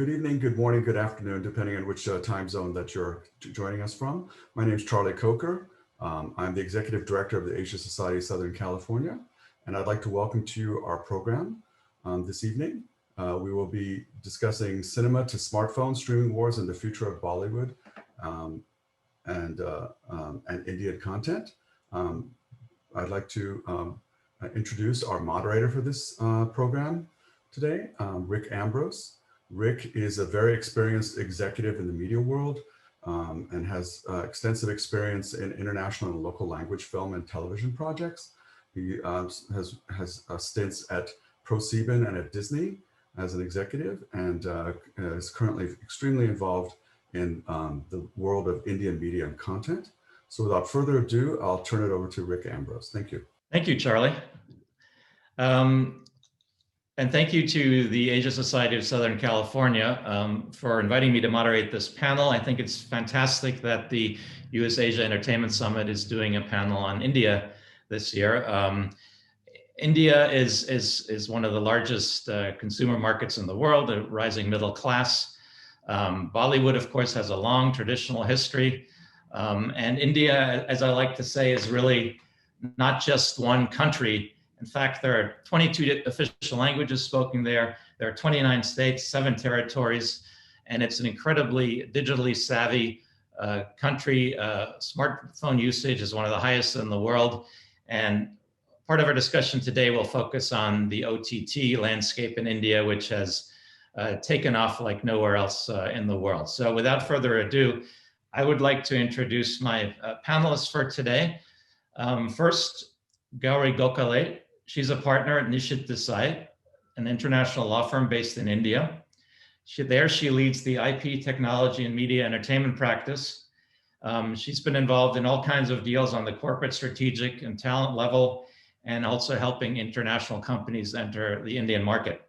Good evening, good morning, good afternoon, depending on which time zone that you're joining us from. My name is Charlie Coker. I'm the Executive Director of the Asia Society of Southern California, and I'd like to welcome to you our program this evening. We will be discussing cinema to smartphone, streaming wars, and the future of Bollywood and Indian content. I'd like to introduce our moderator for this program today, Rick Ambros. Rick is a very experienced executive in the media world and has extensive experience in international and local language film and television projects. He has stints at ProSieben and at Disney as an executive, and is currently extremely involved in the world of Indian media and content. So without further ado, I'll turn it over to Rick Ambros. Thank you. Thank you, Charlie. And thank you to the Asia Society of Southern California for inviting me to moderate this panel. I think it's fantastic that the U.S. Asia Entertainment Summit is doing a panel on India this year. India is one of the largest consumer markets in the world, a rising middle class. Bollywood, of course, has a long traditional history. And India, as I like to say, is really not just one country. In fact, there are 22 official languages spoken there. There are 29 states, 7 territories, and it's an incredibly digitally savvy country. Smartphone usage is one of the highest in the world. And part of our discussion today will focus on the OTT landscape in India, which has taken off like nowhere else in the world. So without further ado, I would like to introduce my panelists for today. First, Gowree Gokhale. She's a partner at Nishit Desai, an international law firm based in India. She leads the IP, technology, and media entertainment practice. She's been involved in all kinds of deals on the corporate, strategic, and talent level, and also helping international companies enter the Indian market.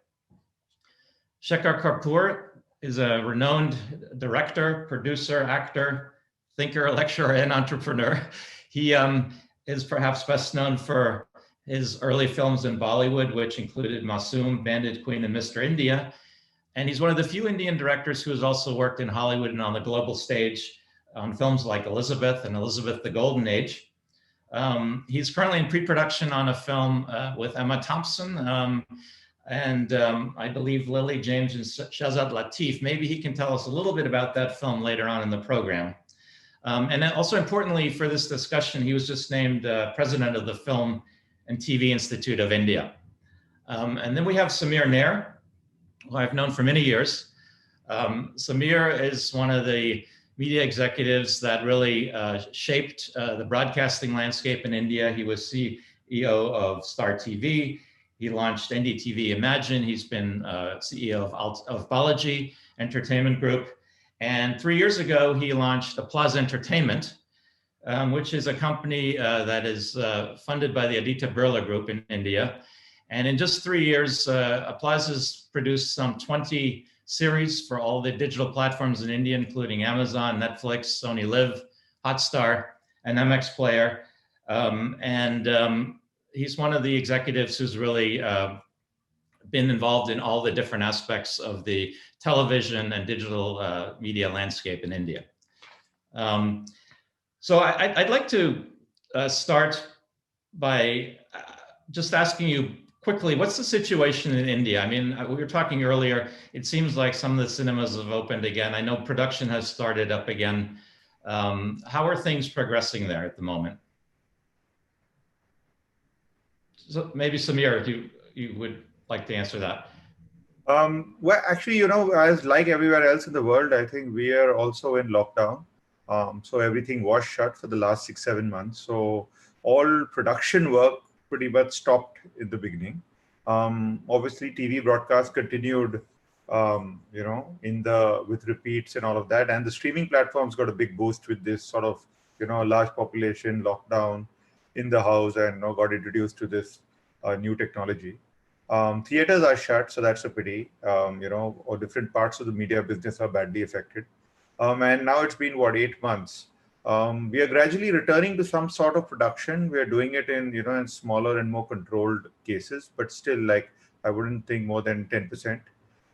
Shekhar Kapur is a renowned director, producer, actor, thinker, lecturer, and entrepreneur. He is perhaps best known for his early films in Bollywood, which included Masoom, Bandit Queen, and Mr. India. And he's one of the few Indian directors who has also worked in Hollywood and on the global stage on films like Elizabeth and Elizabeth the Golden Age. He's currently in pre-production on a film with Emma Thompson and I believe Lily James and Shahzad Latif. Maybe he can tell us a little bit about that film later on in the program. And then also importantly for this discussion, he was just named president of the Film and TV Institute of India. And then we have Sameer Nair, who I've known for many years. Sameer is one of the media executives that really shaped the broadcasting landscape in India. He was CEO of Star TV. He launched NDTV Imagine. He's been CEO of Balaji Entertainment Group. And 3 years ago, he launched Applause Entertainment, which is a company that is funded by the Aditya Birla Group in India. And in just 3 years, Applause has produced some 20 series for all the digital platforms in India, including Amazon, Netflix, Sony Live, Hotstar, and MX Player. He's one of the executives who's really been involved in all the different aspects of the television and digital media landscape in India. So I'd like to start by just asking you quickly, what's the situation in India? I mean, we were talking earlier, it seems like some of the cinemas have opened again. I know production has started up again. How are things progressing there at the moment? So maybe Sameer, if you would like to answer that. Well, actually, you know, as like everywhere else in the world, I think we are also in lockdown. So everything was shut for the last 6-7 months. So all production work pretty much stopped in the beginning. Obviously, TV broadcast continued, you know, with repeats and all of that. And the streaming platforms got a big boost with this sort of, you know, large population lockdown in the house and, you know, got introduced to this new technology. Theaters are shut, so that's a pity. You know, or different parts of the media business are badly affected. And now it's been, what, 8 months. We are gradually returning to some sort of production. We are doing it in, you know, in smaller and more controlled cases, but still, like, I wouldn't think more than 10%.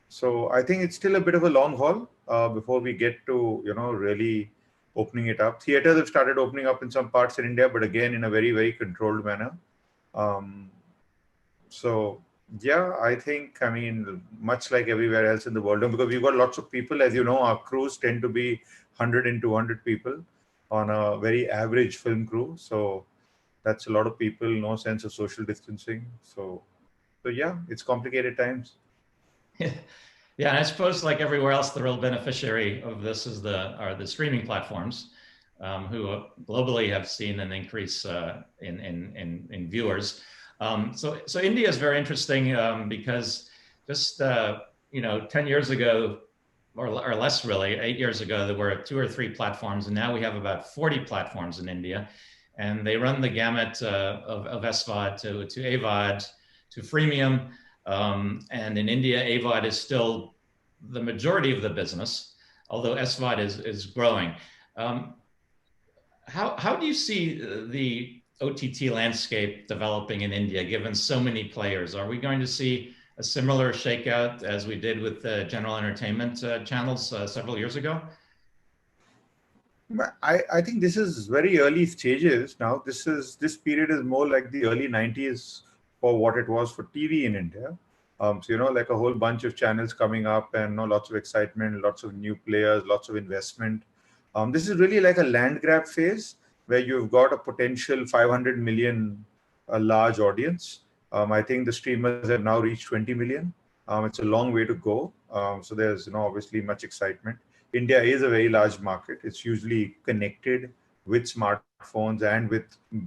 So I think it's still a bit of a long haul before we get to, really opening it up. Theaters have started opening up in some parts in India, but again, in a very, very controlled manner. Um, so yeah, I think, I mean, much like everywhere else in the world, because we've got lots of people, as you know, our crews tend to be 100 and 200 people on a very average film crew. So that's a lot of people, no sense of social distancing. So yeah, it's complicated times. Yeah, and I suppose like everywhere else, the real beneficiary of this are the streaming platforms, who globally have seen an increase in viewers. So India is very interesting because just 10 years ago, or less really, 8 years ago, there were 2 or 3 platforms, and now we have about 40 platforms in India, and they run the gamut of SVOD to AVOD to freemium. And in India, AVOD is still the majority of the business, although SVOD is growing. How do you see the OTT landscape developing in India, given so many players? Are we going to see a similar shakeout as we did with the general entertainment channels several years ago? I think this is very early stages now. This period is more like the early 90s for what it was for TV in India. So like a whole bunch of channels coming up, and lots of excitement, lots of new players, lots of investment. This is really like a land grab phase where you've got a potential 500 million large audience. I think the streamers have now reached 20 million. It's a long way to go. So there's obviously much excitement. India is a very large market. It's usually connected with smartphones and with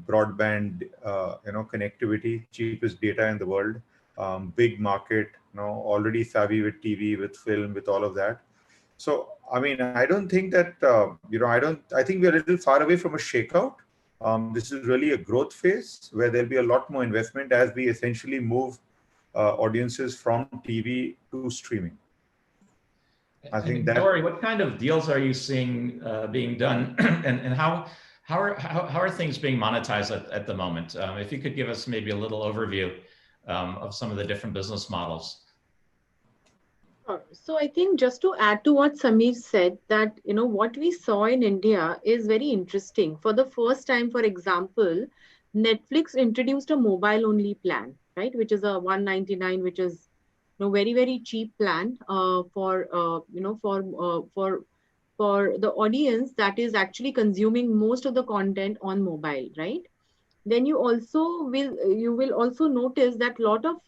broadband, connectivity, cheapest data in the world. Big market, already savvy with TV, with film, with all of that. So, I mean, I don't think that, I think we're a little far away from a shakeout. This is really a growth phase where there'll be a lot more investment as we essentially move audiences from TV to streaming. I think that. Gowree, what kind of deals are you seeing being done, and how are things being monetized at the moment? If you could give us maybe a little overview of some of the different business models. So I think just to add to what Sameer said, that what we saw in India is very interesting. For the first time, for example, Netflix introduced a mobile only plan, right, which is a 199, which is very, very cheap plan for the audience that is actually consuming most of the content on mobile, right? Then you will also notice that lot of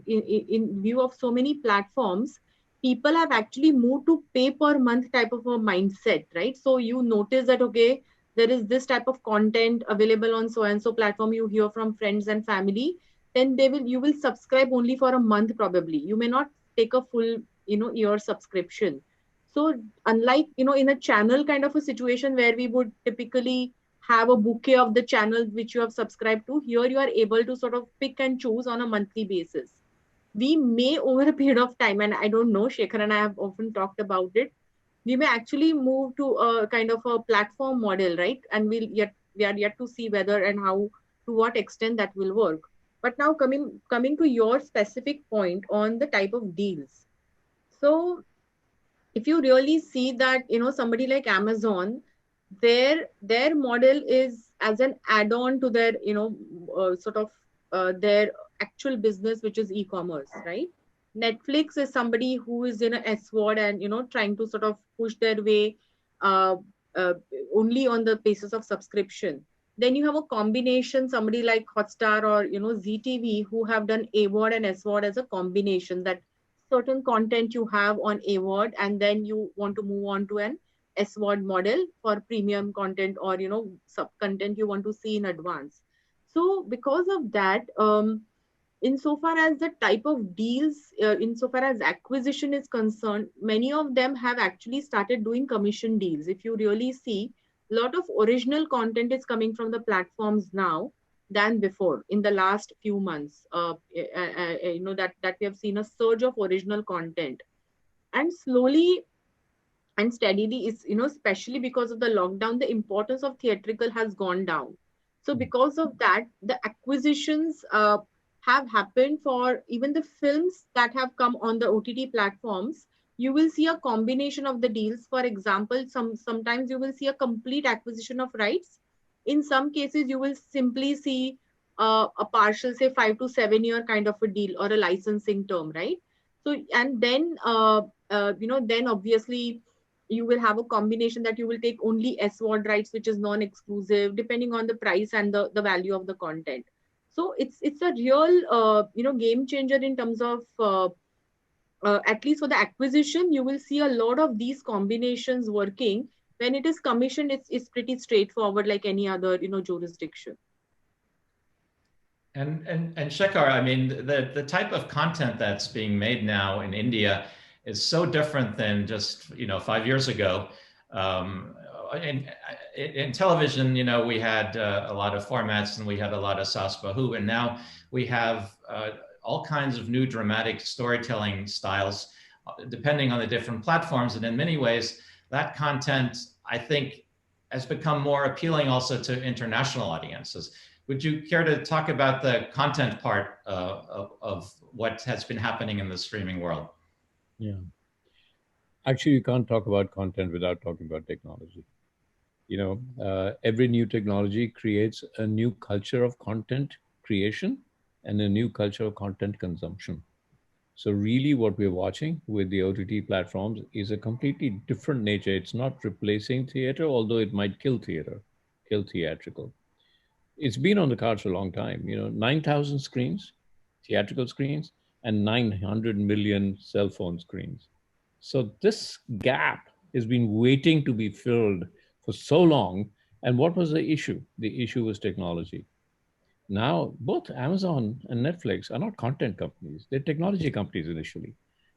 in view of so many platforms, people have actually moved to pay per month type of a mindset, right? So you notice that, okay, there is this type of content available on so and so platform, you hear from friends and family, then you will subscribe only for a month probably. You may not take a full year subscription. So unlike in a channel kind of a situation where we would typically have a bouquet of the channels which you have subscribed to, here you are able to sort of pick and choose on a monthly basis. We may, over a period of time, and I don't know, Shekhar and I have often talked about it, we may actually move to a kind of a platform model, right? And we are yet to see whether and how, to what extent that will work. But now coming to your specific point on the type of deals. So if you really see that, somebody like Amazon, their model is as an add-on to their, their actual business, which is e-commerce, right? Netflix is somebody who is in a SVOD and, trying to sort of push their way only on the basis of subscription. Then you have a combination, somebody like Hotstar or, ZTV, who have done AVOD and SVOD as a combination, that certain content you have on AVOD and then you want to move on to an SVOD model for premium content or, sub content you want to see in advance. So because of that, insofar as the type of deals, insofar as acquisition is concerned, many of them have actually started doing commission deals. If you really see, a lot of original content is coming from the platforms now than before in the last few months. That we have seen a surge of original content, and slowly and steadily is, especially because of the lockdown, the importance of theatrical has gone down. So because of that, the acquisitions have happened for even the films that have come on the OTT platforms. You will see a combination of the deals. For example, sometimes you will see a complete acquisition of rights. In some cases, you will simply see a partial, say 5 to 7 year kind of a deal or a licensing term, right? So, and then then obviously you will have a combination that you will take only SVOD rights, which is non-exclusive, depending on the price and the value of the content. So it's a real game changer in terms of at least for the acquisition. You will see a lot of these combinations working. When it is commissioned, it's pretty straightforward, like any other jurisdiction. And Shekhar, I mean, the type of content that's being made now in India is so different than just 5 years ago. In television, we had a lot of formats and we had a lot of Sas Bahu, and now we have all kinds of new dramatic storytelling styles, depending on the different platforms. And in many ways, that content, I think, has become more appealing also to international audiences. Would you care to talk about the content part of what has been happening in the streaming world? Yeah. Actually, you can't talk about content without talking about technology. Every new technology creates a new culture of content creation and a new culture of content consumption. So really what we're watching with the OTT platforms is a completely different nature. It's not replacing theater, although it might kill theatrical. It's been on the cards for a long time. 9,000 screens, theatrical screens, and 900 million cell phone screens. So this gap has been waiting to be filled for so long. And what was the issue? The issue was technology. Now, both Amazon and Netflix are not content companies. They're technology companies initially.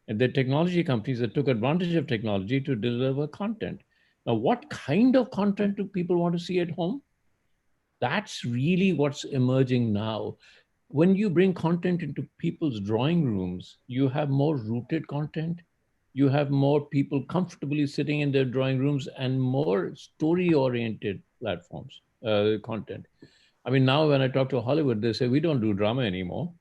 And they're technology companies that took advantage of technology to deliver content. Now, what kind of content do people want to see at home? That's really what's emerging now. When you bring content into people's drawing rooms, you have more rooted content. You have more people comfortably sitting in their drawing rooms and more story-oriented platforms, content. I mean, now when I talk to Hollywood, they say, we don't do drama anymore.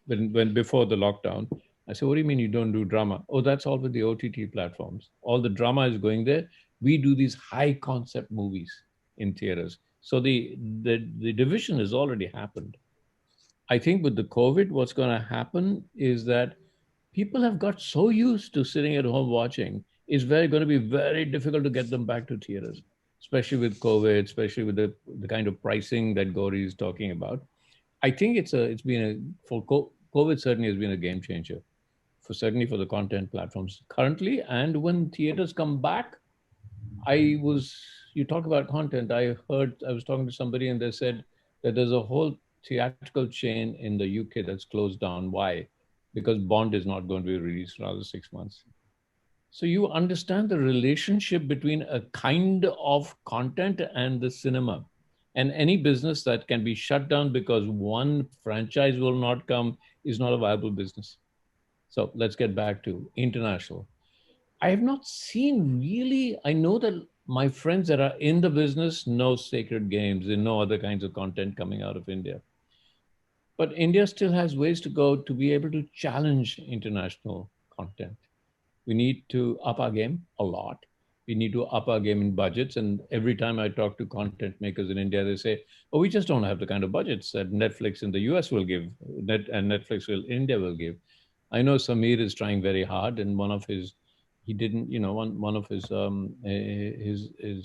When before the lockdown, I say, what do you mean you don't do drama? Oh, that's all with the OTT platforms. All the drama is going there. We do these high concept movies in theaters. So the division has already happened. I think with the COVID, what's going to happen is that people have got so used to sitting at home watching, it's going to be very difficult to get them back to theaters, especially with COVID, especially with the kind of pricing that Gowree is talking about. I think COVID certainly has been a game changer, certainly for the content platforms currently. And when theaters come back, you talk about content. I was talking to somebody and they said that there's a whole theatrical chain in the UK that's closed down. Why? Because Bond is not going to be released for another 6 months. So you understand the relationship between a kind of content and the cinema. And any business that can be shut down because one franchise will not come is not a viable business. So let's get back to international. I have not seen really, I know that my friends that are in the business know Sacred Games and know other kinds of content coming out of India. But India still has ways to go to be able to challenge international content. We need to up our game a lot. We need to up our game in budgets. And every time I talk to content makers in India, they say, oh, we just don't have the kind of budgets that Netflix in the US will give, and Netflix India will give. I know Sameer is trying very hard, and one of his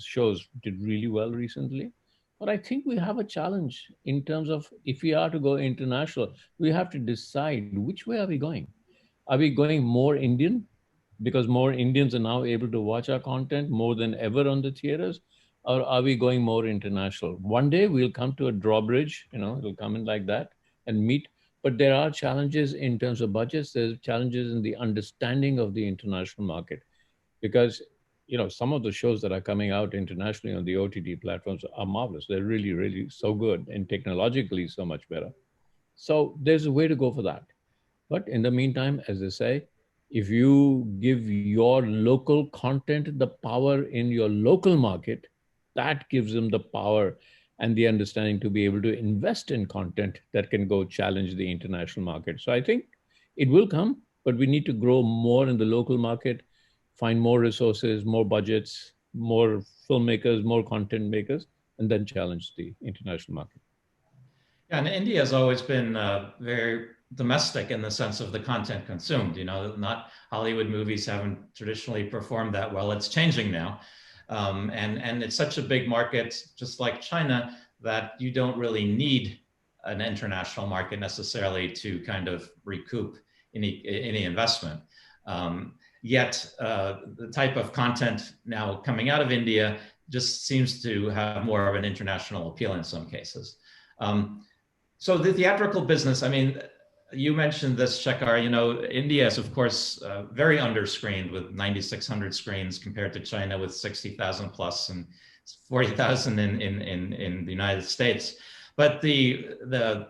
shows did really well recently. But I think we have a challenge in terms of if we are to go international, we have to decide which way are we going? Are we going more Indian? Because more Indians are now able to watch our content more than ever on the theaters, or are we going more international? One day we'll come to a drawbridge, it'll come in like that and meet. But there are challenges in terms of budgets. There's challenges in the understanding of the international market, because some of the shows that are coming out internationally on the OTT platforms are marvelous. They're really, really so good and technologically so much better. So there's a way to go for that. But in the meantime, as I say, if you give your local content the power in your local market, that gives them the power. and the understanding to be able to invest in content that can go challenge the international market. So I think it will come, but we need to grow more in the local market, find more resources, more budgets, more filmmakers, more content makers, and then challenge the international market. Yeah, and India has always been very domestic in the sense of the content consumed. You know, not Hollywood movies haven't traditionally performed that well. It's changing now. And it's such a big market, just like China, that you don't really need an international market necessarily to kind of recoup any investment. Yet the type of content now coming out of India just seems to have more of an international appeal in some cases. So the theatrical business, I mean, you mentioned this, Shekhar, you know, India is, of course, very underscreened with 9,600 screens compared to China with 60,000 plus and 40,000 in the United States. But the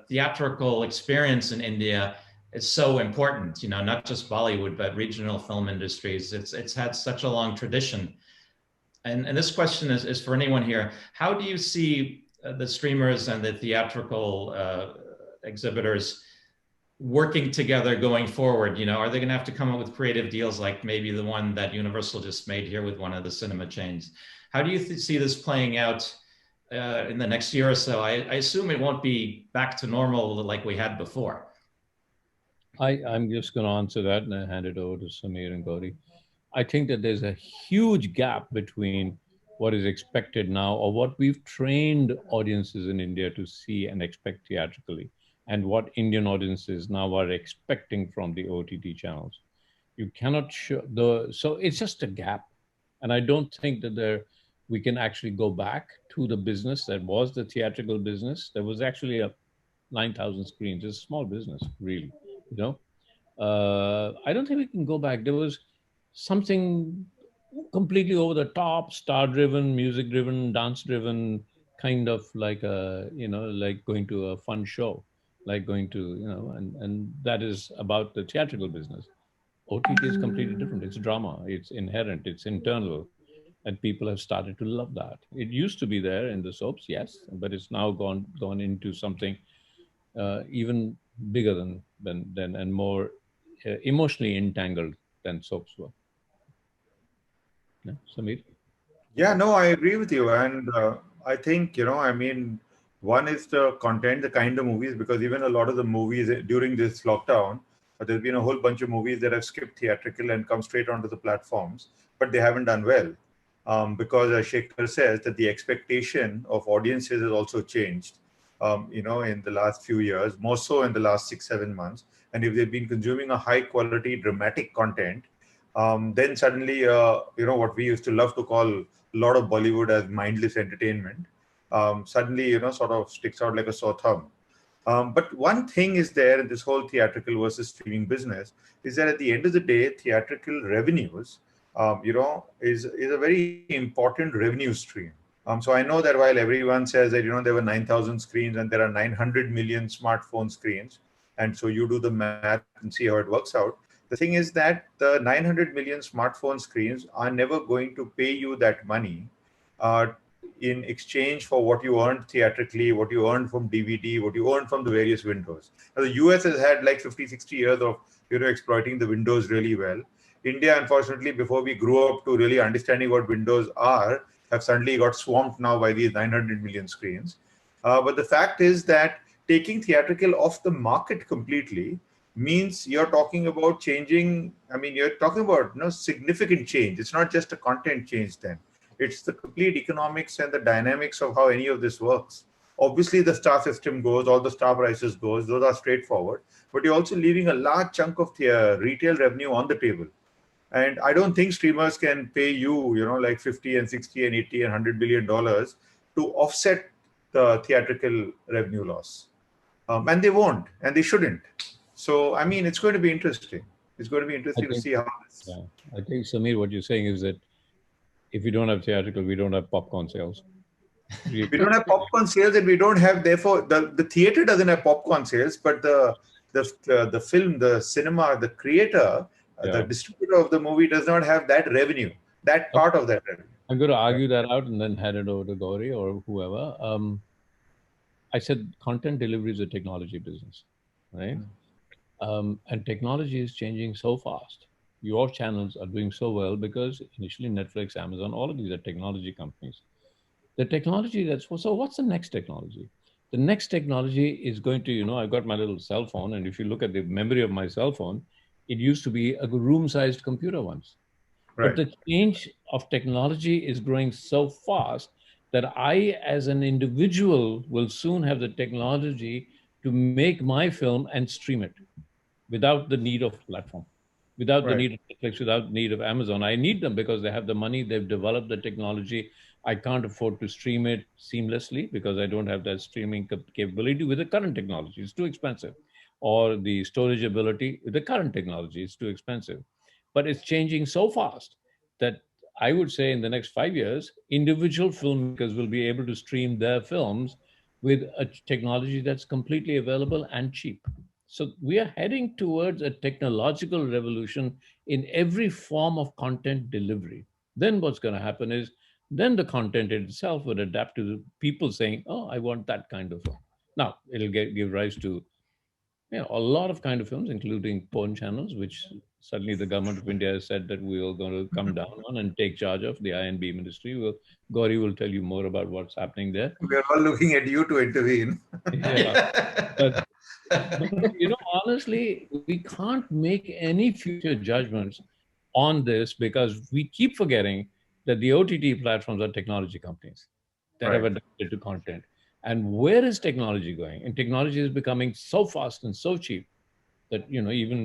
theatrical experience in India is so important, you know, not just Bollywood, but regional film industries. It's had such a long tradition. And this question is for anyone here. How do you see the streamers and the theatrical exhibitors working together going forward? You know, are they going to have to come up with creative deals like maybe the one that Universal just made here with one of the cinema chains? How do you see this playing out in the next year or so? I assume it won't be back to normal like we had before. I'm just going to answer that and I hand it over to Sameer and Gowree. I think that there's a huge gap between what is expected now, or what we've trained audiences in India to see and expect theatrically, and what Indian audiences now are expecting from the OTT channels. You cannot show so it's just a gap. And I don't think that we can actually go back to the business that was the theatrical business. There was actually a 9,000 screens. It's a small business, really, you know. I don't think we can go back. There was something completely over the top, star-driven, music-driven, dance-driven, kind of like a, you know, like going to a fun show, like going to, you know, and that is about the theatrical business. OTT is completely different. It's drama. It's inherent. It's internal, and people have started to love that. It used to be there in the soaps, yes, but it's now gone into something even bigger than and more emotionally entangled than soaps were. Yeah, Sameer? Yeah, no, I agree with you. And I think, you know, I mean, one is the content, the kind of movies, because even a lot of the movies during this lockdown, there's been a whole bunch of movies that have skipped theatrical and come straight onto the platforms, but they haven't done well. Because as Shekhar says, that the expectation of audiences has also changed, you know, in the last few years, more so in the last 6-7 months. And if they've been consuming a high quality dramatic content, then suddenly, you know, what we used to love to call a lot of Bollywood as mindless entertainment, suddenly, you know, sort of sticks out like a sore thumb. But one thing is there in this whole theatrical versus streaming business is that at the end of the day, theatrical revenues, you know, is a very important revenue stream. So I know that while everyone says that, you know, there were 9,000 screens and there are 900 million smartphone screens, and so you do the math and see how it works out. The thing is that the 900 million smartphone screens are never going to pay you that money in exchange for what you earned theatrically, what you earned from DVD, what you earned from the various windows. Now, the US has had like 50, 60 years of, you know, exploiting the windows really well. India, unfortunately, before we grew up to really understanding what windows are, have suddenly got swamped now by these 900 million screens. But the fact is that taking theatrical off the market completely means you're talking about changing. I mean, you're talking about, you know, significant change. It's not just a content change then. It's the complete economics and the dynamics of how any of this works. Obviously, the star system goes, all the star prices goes, those are straightforward, but you're also leaving a large chunk of the retail revenue on the table. And I don't think streamers can pay you, you know, like 50 and 60 and 80 and $100 billion to offset the theatrical revenue loss. And they won't, and they shouldn't. So, I mean, it's going to be interesting. It's going to be interesting to see how this... Yeah, I think, Sameer, what you're saying is that if we don't have theatrical, we don't have popcorn sales. We don't have popcorn sales, and we don't have, therefore, the theater doesn't have popcorn sales, but the film, the cinema, the creator, the distributor of the movie does not have that revenue, that part of that revenue. I'm going to argue that out and then hand it over to Gowree or whoever. I said content delivery is a technology business, right? And technology is changing so fast. Your channels are doing so well because initially Netflix, Amazon, all of these are technology companies. The technology so what's the next technology? The next technology is going to, I've got my little cell phone, and if you look at the memory of my cell phone, it used to be a room-sized computer once. But Right. the change of technology is growing so fast that I, as an individual, will soon have the technology to make my film and stream it without the need of platform, without the Right. need of Netflix, without the need of Amazon. I need them because they have the money, they've developed the technology. I can't afford to stream it seamlessly because I don't have that streaming capability with the current technology. It's too expensive. Or the storage ability with the current technology is too expensive. But it's changing so fast that I would say in the next 5 years, individual filmmakers will be able to stream their films with a technology that's completely available and cheap. So we are heading towards a technological revolution in every form of content delivery. Then what's going to happen is then the content itself would adapt to the people saying, "Oh, I want that kind of film." Now it'll give rise to a lot of kind of films, including porn channels, which suddenly the government of India has said that we are going to come down on and take charge of the I&B ministry. Well, Gowree will tell you more about what's happening there. We're all looking at you to intervene. Yeah, but honestly, we can't make any future judgments on this because we keep forgetting that the OTT platforms are technology companies that have Right. adapted to content. And where is technology going? And technology is becoming so fast and so cheap that even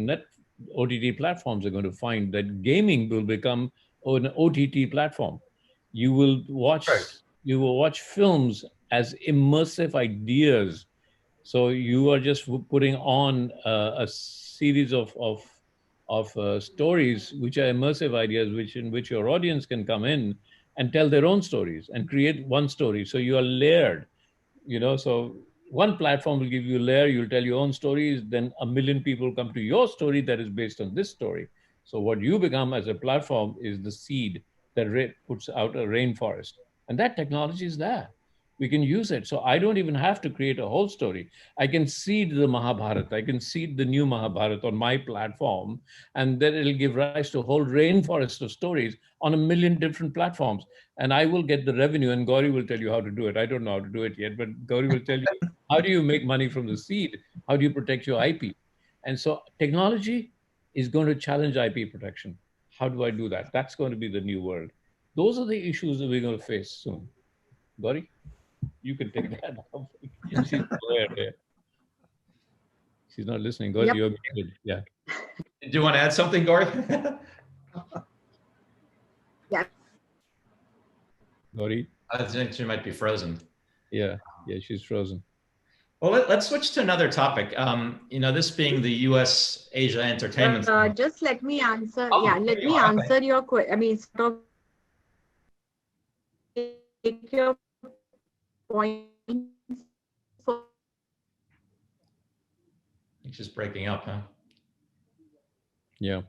OTT platforms are going to find that gaming will become an OTT platform. You will watch Right. you will watch films as immersive ideas, so you are just putting on a series of stories which are immersive ideas, in which your audience can come in and tell their own stories and create one story. So you are layered, so one platform will give you a layer, you'll tell your own stories, then a million people come to your story that is based on this story. So what you become as a platform is the seed that puts out a rainforest, and that technology is there. We can use it. So I don't even have to create a whole story. I can seed the Mahabharata. I can seed the new Mahabharata on my platform, and then it'll give rise to a whole rainforest of stories on a million different platforms. And I will get the revenue, and Gowree will tell you how to do it. I don't know how to do it yet, but Gowree will tell you how do you make money from the seed? How do you protect your IP? And so technology is going to challenge IP protection. How do I do that? That's going to be the new world. Those are the issues that we're going to face soon. Gowree, you can take that up. She's aware here. She's not listening. Gowree, Yep. you're muted. Yeah. Do you want to add something, Gowree? Yeah. Gowree? I think she might be frozen. Yeah, she's frozen. Well, let's switch to another topic. This being the U.S. Asia Entertainment Summit. Just let me answer. Oh, Yeah, let me answer your question. I mean, sort of take your point. It's just breaking up, huh? Yeah.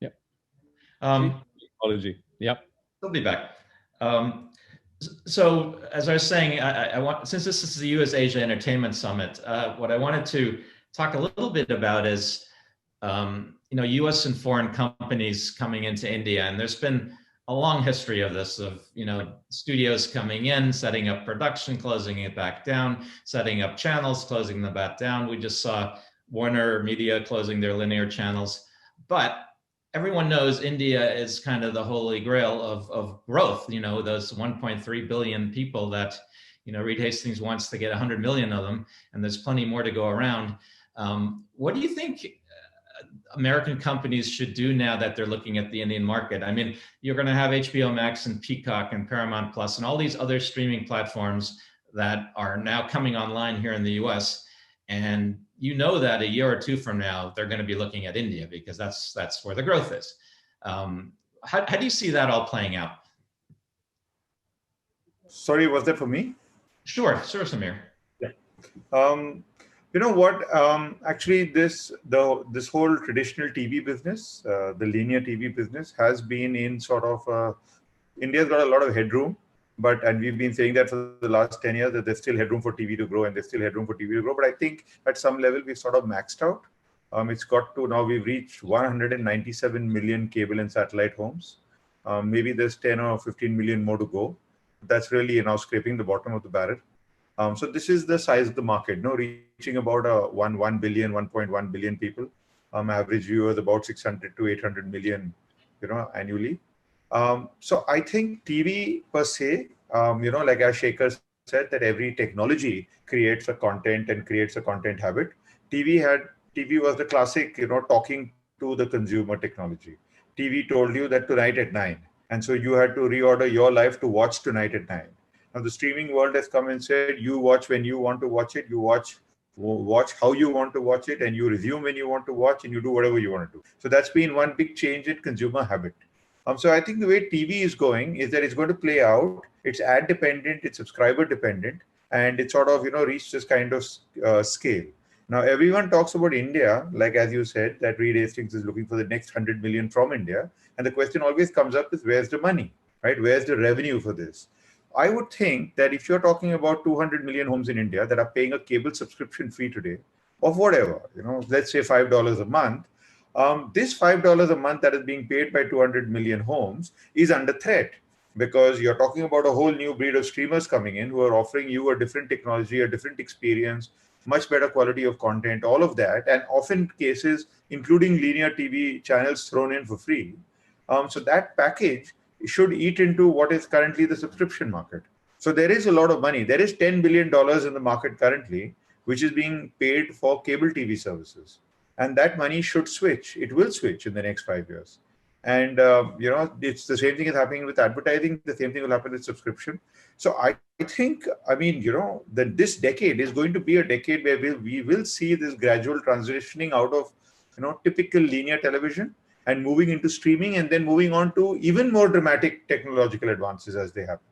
Yep. Apology. Yep. They'll be back. So as I was saying, I want, since this is the U.S. Asia Entertainment Summit, what I wanted to talk a little bit about is, U.S. and foreign companies coming into India, and there's been a long history of this, of studios coming in, setting up production, closing it back down, setting up channels, closing them back down. We just saw Warner Media closing their linear channels, but everyone knows India is kind of the holy grail of growth. Those 1.3 billion people that, Reed Hastings wants to get 100 million of them, and there's plenty more to go around. What do you think American companies should do now that they're looking at the Indian market? I mean, you're going to have HBO Max and Peacock and Paramount Plus and all these other streaming platforms that are now coming online here in the US. And that a year or two from now, they're going to be looking at India because that's where the growth is. How do you see that all playing out? Sorry, was that for me? Sure, Sameer. Yeah. You know what? Actually, this whole traditional TV business, the linear TV business, has been in sort of India's got a lot of headroom And we've been saying that for the last 10 years, that there's still headroom for TV to grow, and there's still headroom for TV to grow. But I think at some level we've sort of maxed out. It's got to now, we've reached 197 million cable and satellite homes. Maybe there's 10 or 15 million more to go. That's really now scraping the bottom of the barrel. So this is the size of the market, reaching about 1 billion, 1.1 billion people. Average viewers about 600 to 800 million, annually. So I think TV per se, like as Shekhar said, that every technology creates a content and creates a content habit. TV was the classic, talking to the consumer technology. TV told you that tonight at 9, and so you had to reorder your life to watch tonight at 9. Now the streaming world has come and said, you watch when you want to watch it, you watch how you want to watch it, and you resume when you want to watch, and you do whatever you want to do. So that's been one big change in consumer habit. So I think the way TV is going is that it's going to play out. It's ad dependent, it's subscriber dependent, and it sort of reached this kind of scale. Now everyone talks about India, like as you said, that Reed Hastings is looking for the next 100 million from India, and the question always comes up is, where's the money, right? Where's the revenue for this? I would think that if you're talking about 200 million homes in India that are paying a cable subscription fee today, of whatever, let's say $5 a month, this $5 a month that is being paid by 200 million homes is under threat, because you're talking about a whole new breed of streamers coming in who are offering you a different technology, a different experience, much better quality of content, all of that, and often cases including linear TV channels thrown in for free. So that package should eat into what is currently the subscription market. So there is a lot of money. There is $10 billion in the market currently, which is being paid for cable TV services. And that money should switch. It will switch in the next 5 years. And, it's the same thing is happening with advertising. The same thing will happen with subscription. So I think, that this decade is going to be a decade where we will see this gradual transitioning out of, typical linear television and moving into streaming, and then moving on to even more dramatic technological advances as they happen,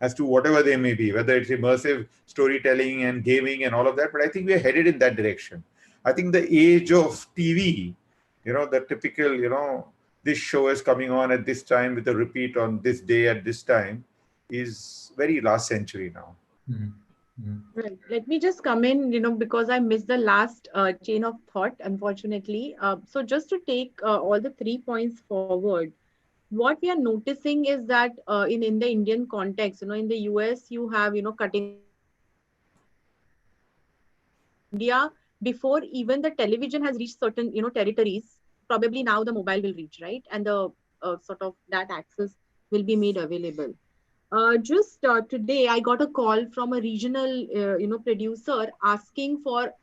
as to whatever they may be, whether it's immersive storytelling and gaming and all of that. But I think we're headed in that direction. I think the age of TV, the typical, this show is coming on at this time with a repeat on this day at this time, is very last century now. Mm-hmm. Right. Let me just come in, because I missed the last chain of thought, unfortunately. So just to take all the 3 points forward, what we are noticing is that in the Indian context, in the US, you have, cutting India, before even the television has reached certain, territories, probably now the mobile will reach, right? And the sort of that access will be made available. Just today, I got a call from a regional, producer asking for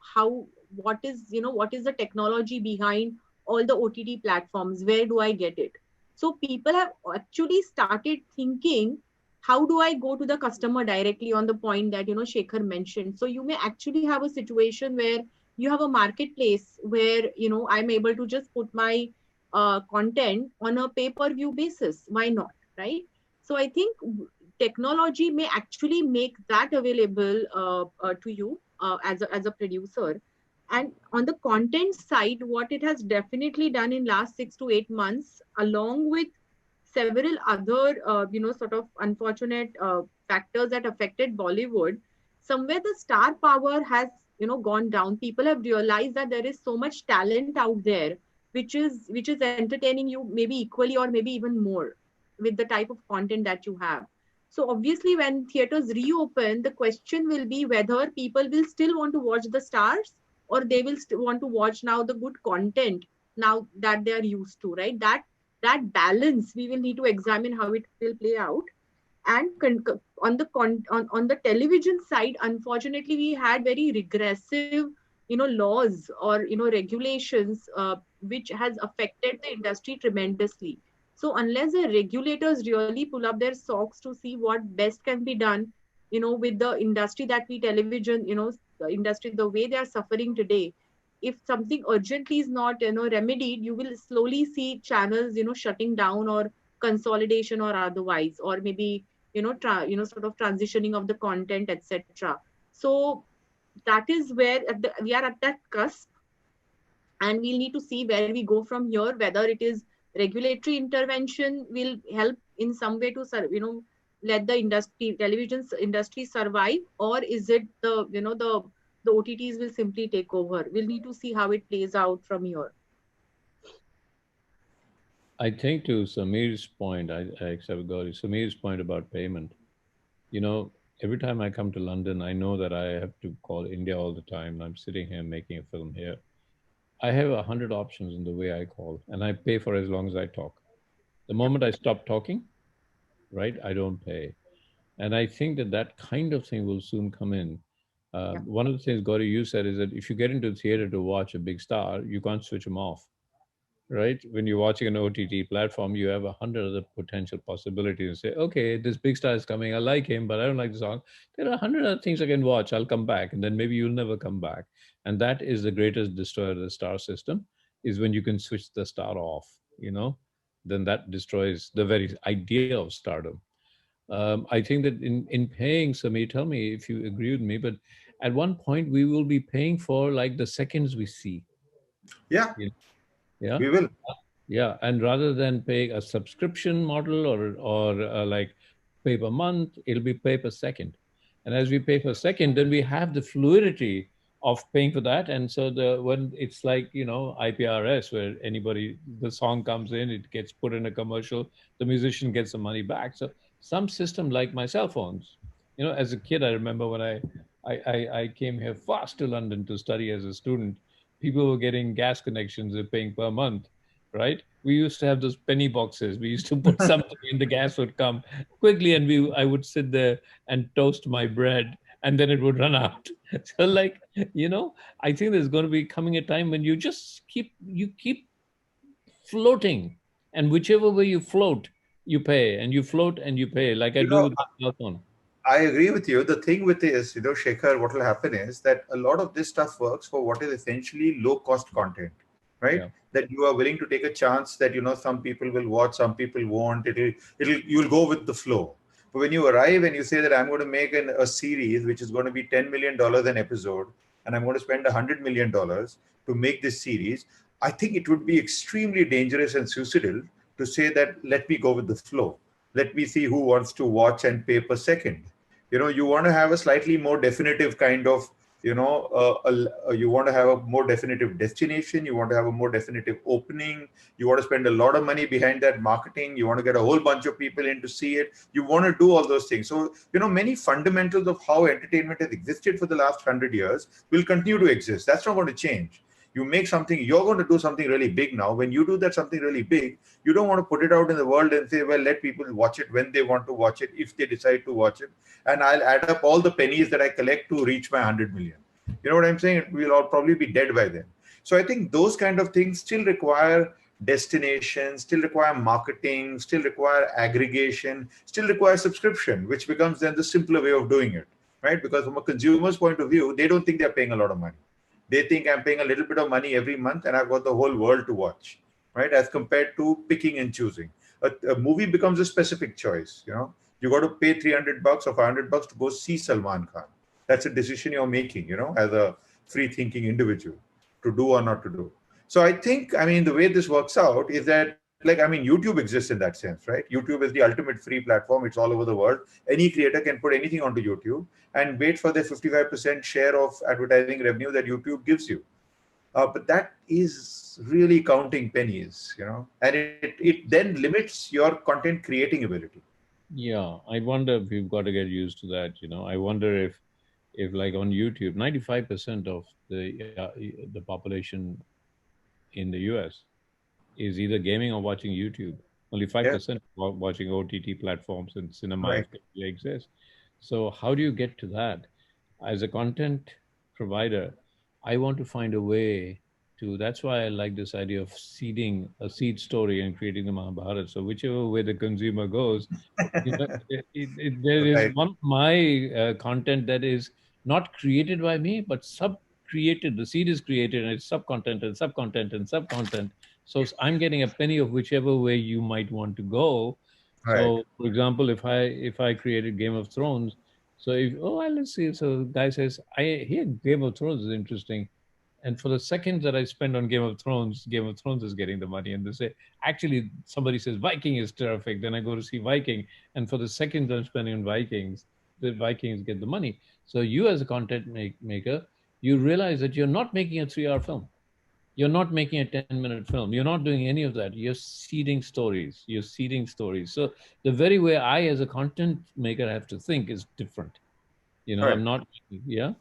what is the technology behind all the OTT platforms? Where do I get it? So people have actually started thinking, how do I go to the customer directly, on the point that, Shekhar mentioned. So you may actually have a situation where you have a marketplace where, I'm able to just put my content on a pay-per-view basis. Why not? Right? So I think technology may actually make that available to you as a producer. And on the content side, what it has definitely done in last 6 to 8 months, along with several other, sort of unfortunate factors that affected Bollywood, somewhere the star power has, gone down. People have realized that there is so much talent out there, which is entertaining you maybe equally or maybe even more with the type of content that you have. So obviously, when theaters reopen, the question will be whether people will still want to watch the stars, or they will want to watch now the good content now that they are used to, right? That balance we will need to examine how it will play out. And on the television side, unfortunately, we had very regressive, laws or regulations, which has affected the industry tremendously. So unless the regulators really pull up their socks to see what best can be done, with the industry that we television, the industry, the way they are suffering today, if something urgently is not, remedied, you will slowly see channels, shutting down, or consolidation, or otherwise, or maybe, sort of transitioning of the content, etc. So that is where we are at that cusp, and we'll need to see where we go from here, whether it is regulatory intervention will help in some way to let the television industry survive, or is it the OTTs will simply take over? We'll need to see how it plays out from here. I think to Sameer's point, I accept Gauri, Sameer's point about payment. You know, every time I come to London, I know that I have to call India all the time. I'm sitting here making a film here. I have 100 options in the way I call, and I pay for as long as I talk. The moment I stop talking, right, I don't pay. And I think that that kind of thing will soon come in. Yeah. One of the things, Gauri, you said is that if you get into the theater to watch a big star, you can't switch them off, right? When you're watching an OTT platform, you have 100 other potential possibilities. Say, okay, this big star is coming. I like him, but I don't like the song. There are 100 other things I can watch. I'll come back, and then maybe you'll never come back. And that is the greatest destroyer of the star system, is when you can switch the star off. Then that destroys the very idea of stardom. I think that in paying, Sameer, tell me if you agree with me, but at one point we will be paying for like the seconds we see. Yeah, Yeah. we will. Yeah, and rather than paying a subscription model or like pay per month, it'll be pay per second. And as we pay per second, then we have the fluidity of paying for that. And so when it's like IPRS, where anybody the song comes in, it gets put in a commercial, the musician gets the money back. So some system like my cell phones. As a kid, I remember when I came here fast to London to study as a student, people were getting gas connections, they're paying per month, right? We used to have those penny boxes. We used to put something in, the gas would come quickly, and I would sit there and toast my bread, and then it would run out. So, like, I think there's going to be coming a time when you keep floating, and whichever way you float, you pay, and you float and you pay, like I You do know, with my cell phone. I agree with you. The thing with this, Shekhar, what will happen is that a lot of this stuff works for what is essentially low cost content, right? Yeah. That you are willing to take a chance that, some people will watch, some people won't. You'll go with the flow. But when you arrive and you say that I'm going to make a series which is going to be $10 million an episode, and I'm going to spend $100 million to make this series, I think it would be extremely dangerous and suicidal to say that, let me go with the flow. Let me see who wants to watch and pay per second. You want to have a slightly more definitive kind of, you want to have a more definitive destination. You want to have a more definitive opening. You want to spend a lot of money behind that marketing. You want to get a whole bunch of people in to see it. You want to do all those things. So, many fundamentals of how entertainment has existed for the last 100 years will continue to exist. That's not going to change. You make something, you're going to do something really big now. When you do that something really big, you don't want to put it out in the world and say, well, let people watch it when they want to watch it, if they decide to watch it. And I'll add up all the pennies that I collect to reach my 100 million. You know what I'm saying? We'll all probably be dead by then. So I think those kind of things still require destination, still require marketing, still require aggregation, still require subscription, which becomes then the simpler way of doing it, right? Because from a consumer's point of view, they don't think they're paying a lot of money. They think I'm paying a little bit of money every month and I've got the whole world to watch, right? As compared to picking and choosing. A movie becomes a specific choice, You got to pay $300 or $500 to go see Salman Khan. That's a decision you're making, as a free-thinking individual, to do or not to do. So I think, the way this works out is that, YouTube exists in that sense, right? YouTube is the ultimate free platform. It's all over the world. Any creator can put anything onto YouTube and wait for the 55% share of advertising revenue that YouTube gives you. But that is really counting pennies, and it then limits your content creating ability. Yeah, I wonder if we've got to get used to that. I wonder if like on YouTube, 95% of the population in the US is either gaming or watching YouTube. Only Yeah, 5% watching OTT platforms and cinema right, if they exist. So how do you get to that? As a content provider, I want to find a way to. That's why I like this idea of seeding a seed story and creating the Mahabharata. So whichever way the consumer goes, there is right, one of my content that is not created by me, but sub-created. The seed is created, and it's sub-content and sub-content and sub-content. So I'm getting a penny of whichever way you might want to go. right. So, for example, if I created Game of Thrones, so if let's see, so the guy says, I hear Game of Thrones is interesting. And for the seconds that I spend on Game of Thrones is getting the money. And they say, actually, somebody says Viking is terrific. Then I go to see Viking. And for the seconds I'm spending on Vikings, the Vikings get the money. So you as a content maker, you realize that you're not making a 3-hour film. You're not making a 10-minute film. You're not doing any of that. You're seeding stories. You're seeding stories. So the very way I, as a content maker, have to think is different. You know, Right. I'm not, yeah.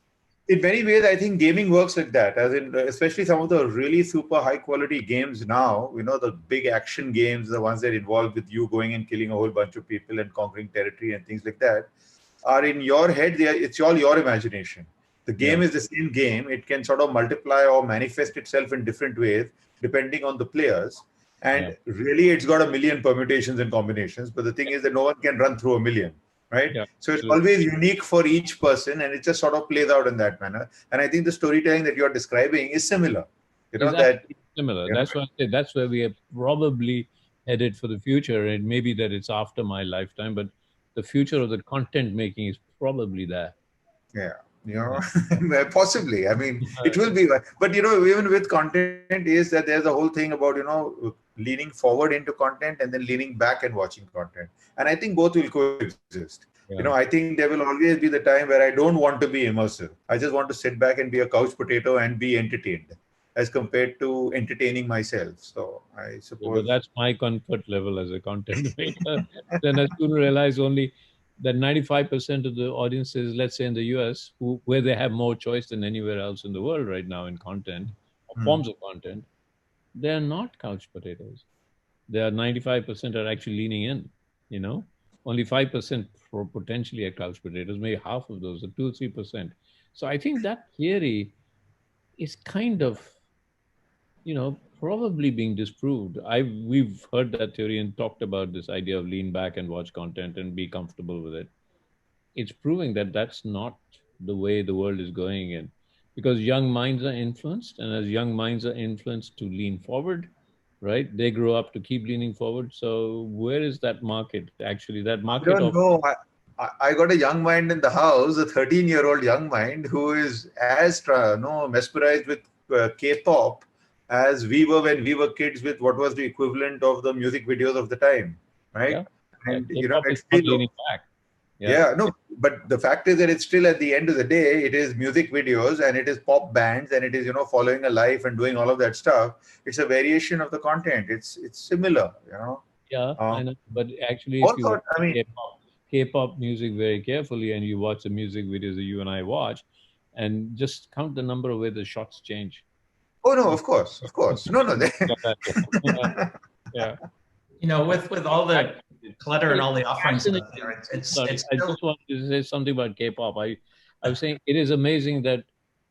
In many ways, I think gaming works like that, as in, especially some of the really super high quality games now, the big action games, the ones that involve with you going and killing a whole bunch of people and conquering territory and things like that, are in your head. It's all your imagination. The game is the same game. It can sort of multiply or manifest itself in different ways depending on the players. And really, it's got a million permutations and combinations. But the thing is that no one can run through a million, right? Yeah, so it's always unique for each person, and it just sort of plays out in that manner. And I think the storytelling that you're describing is similar. Exactly. Similar. That's why I say that's where we are probably headed for the future. And maybe that it's after my lifetime, but the future of the content making is probably there. Possibly. I mean, it will be. But, even with content is that there's a whole thing about, leaning forward into content and then leaning back and watching content. And I think both will coexist. I think there will always be the time where I don't want to be immersive. I just want to sit back and be a couch potato and be entertained as compared to entertaining myself. So I suppose. But that's my comfort level as a content maker. Then I soon realize only that 95% of the audiences, let's say in the US, where they have more choice than anywhere else in the world right now in content, or forms of content, they're not couch potatoes. They are 95% are actually leaning in, Only 5% for potentially are couch potatoes, maybe half of those, or 2 or 3%. So I think that theory is kind of, probably being disproved. We've heard that theory and talked about this idea of lean back and watch content and be comfortable with it. It's proving that that's not the way the world is going in, because young minds are influenced, and as young minds are influenced to lean forward, right? They grow up to keep leaning forward. So where is that market? Actually, that market I don't know. I got a young mind in the house, a 13-year-old young mind who is as mesmerized with K-pop as we were when we were kids with what was the equivalent of the music videos of the time, right? Yeah. And it's still leaning back. But the fact is that it's still, at the end of the day, it is music videos and it is pop bands and it is following a life and doing all of that stuff. It's a variation of the content. It's similar, Yeah, I know. But actually, if you watch K-pop music very carefully and you watch the music videos that you and I watch, and just count the number of where the shots change. Oh no, of course. No. Yeah. With all the clutter and all the offerings, I just wanted to say something about K-pop. I was saying it is amazing that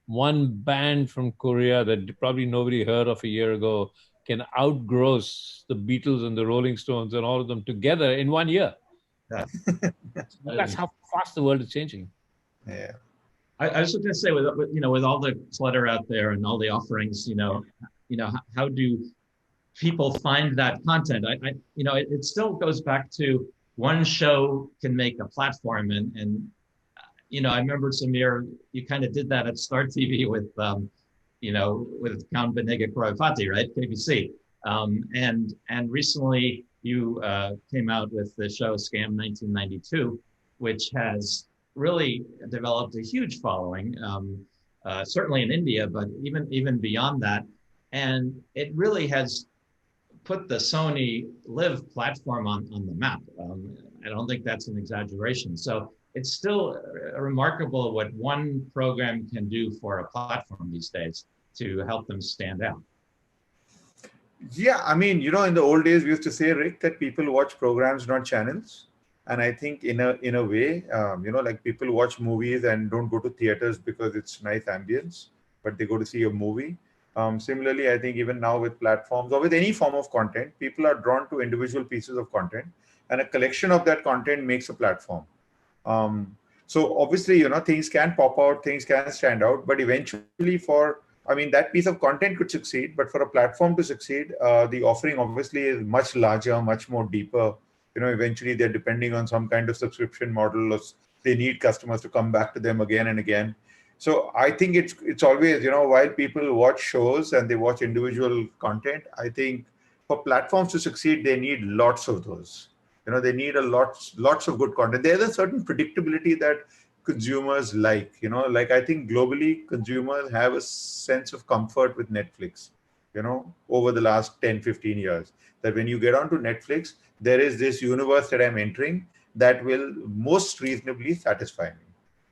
one band from Korea that probably nobody heard of a year ago can outgross the Beatles and the Rolling Stones and all of them together in 1 year. Yeah. That's how fast the world is changing. Yeah. I was just going to say, with all the clutter out there and all the offerings, how do people find that content? It still goes back to one show can make a platform, and I remember, Sameer, you kind of did that at Star TV with Count Benega Kroyfati, right? KBC. And recently you came out with the show Scam 1992, which has really developed a huge following, certainly in India, but even beyond that. And it really has put the Sony Live platform on the map. I don't think that's an exaggeration. So it's still remarkable what one program can do for a platform these days to help them stand out. Yeah, I mean, in the old days, we used to say, Rick, that people watch programs, not channels. And I think in a way, like people watch movies and don't go to theaters because it's nice ambience, but they go to see a movie. Similarly, I think even now with platforms or with any form of content, people are drawn to individual pieces of content, and a collection of that content makes a platform. So obviously, things can pop out, things can stand out, but eventually that piece of content could succeed, but for a platform to succeed, the offering obviously is much larger, much more deeper. Eventually they're depending on some kind of subscription model, or they need customers to come back to them again and again. So I think it's always, while people watch shows and they watch individual content, I think for platforms to succeed, they need lots of those. They need lots of good content. There's a certain predictability that consumers like. Like I think globally consumers have a sense of comfort with Netflix, over the last 10, 15 years. That when you get onto Netflix, there is this universe that I'm entering that will most reasonably satisfy me.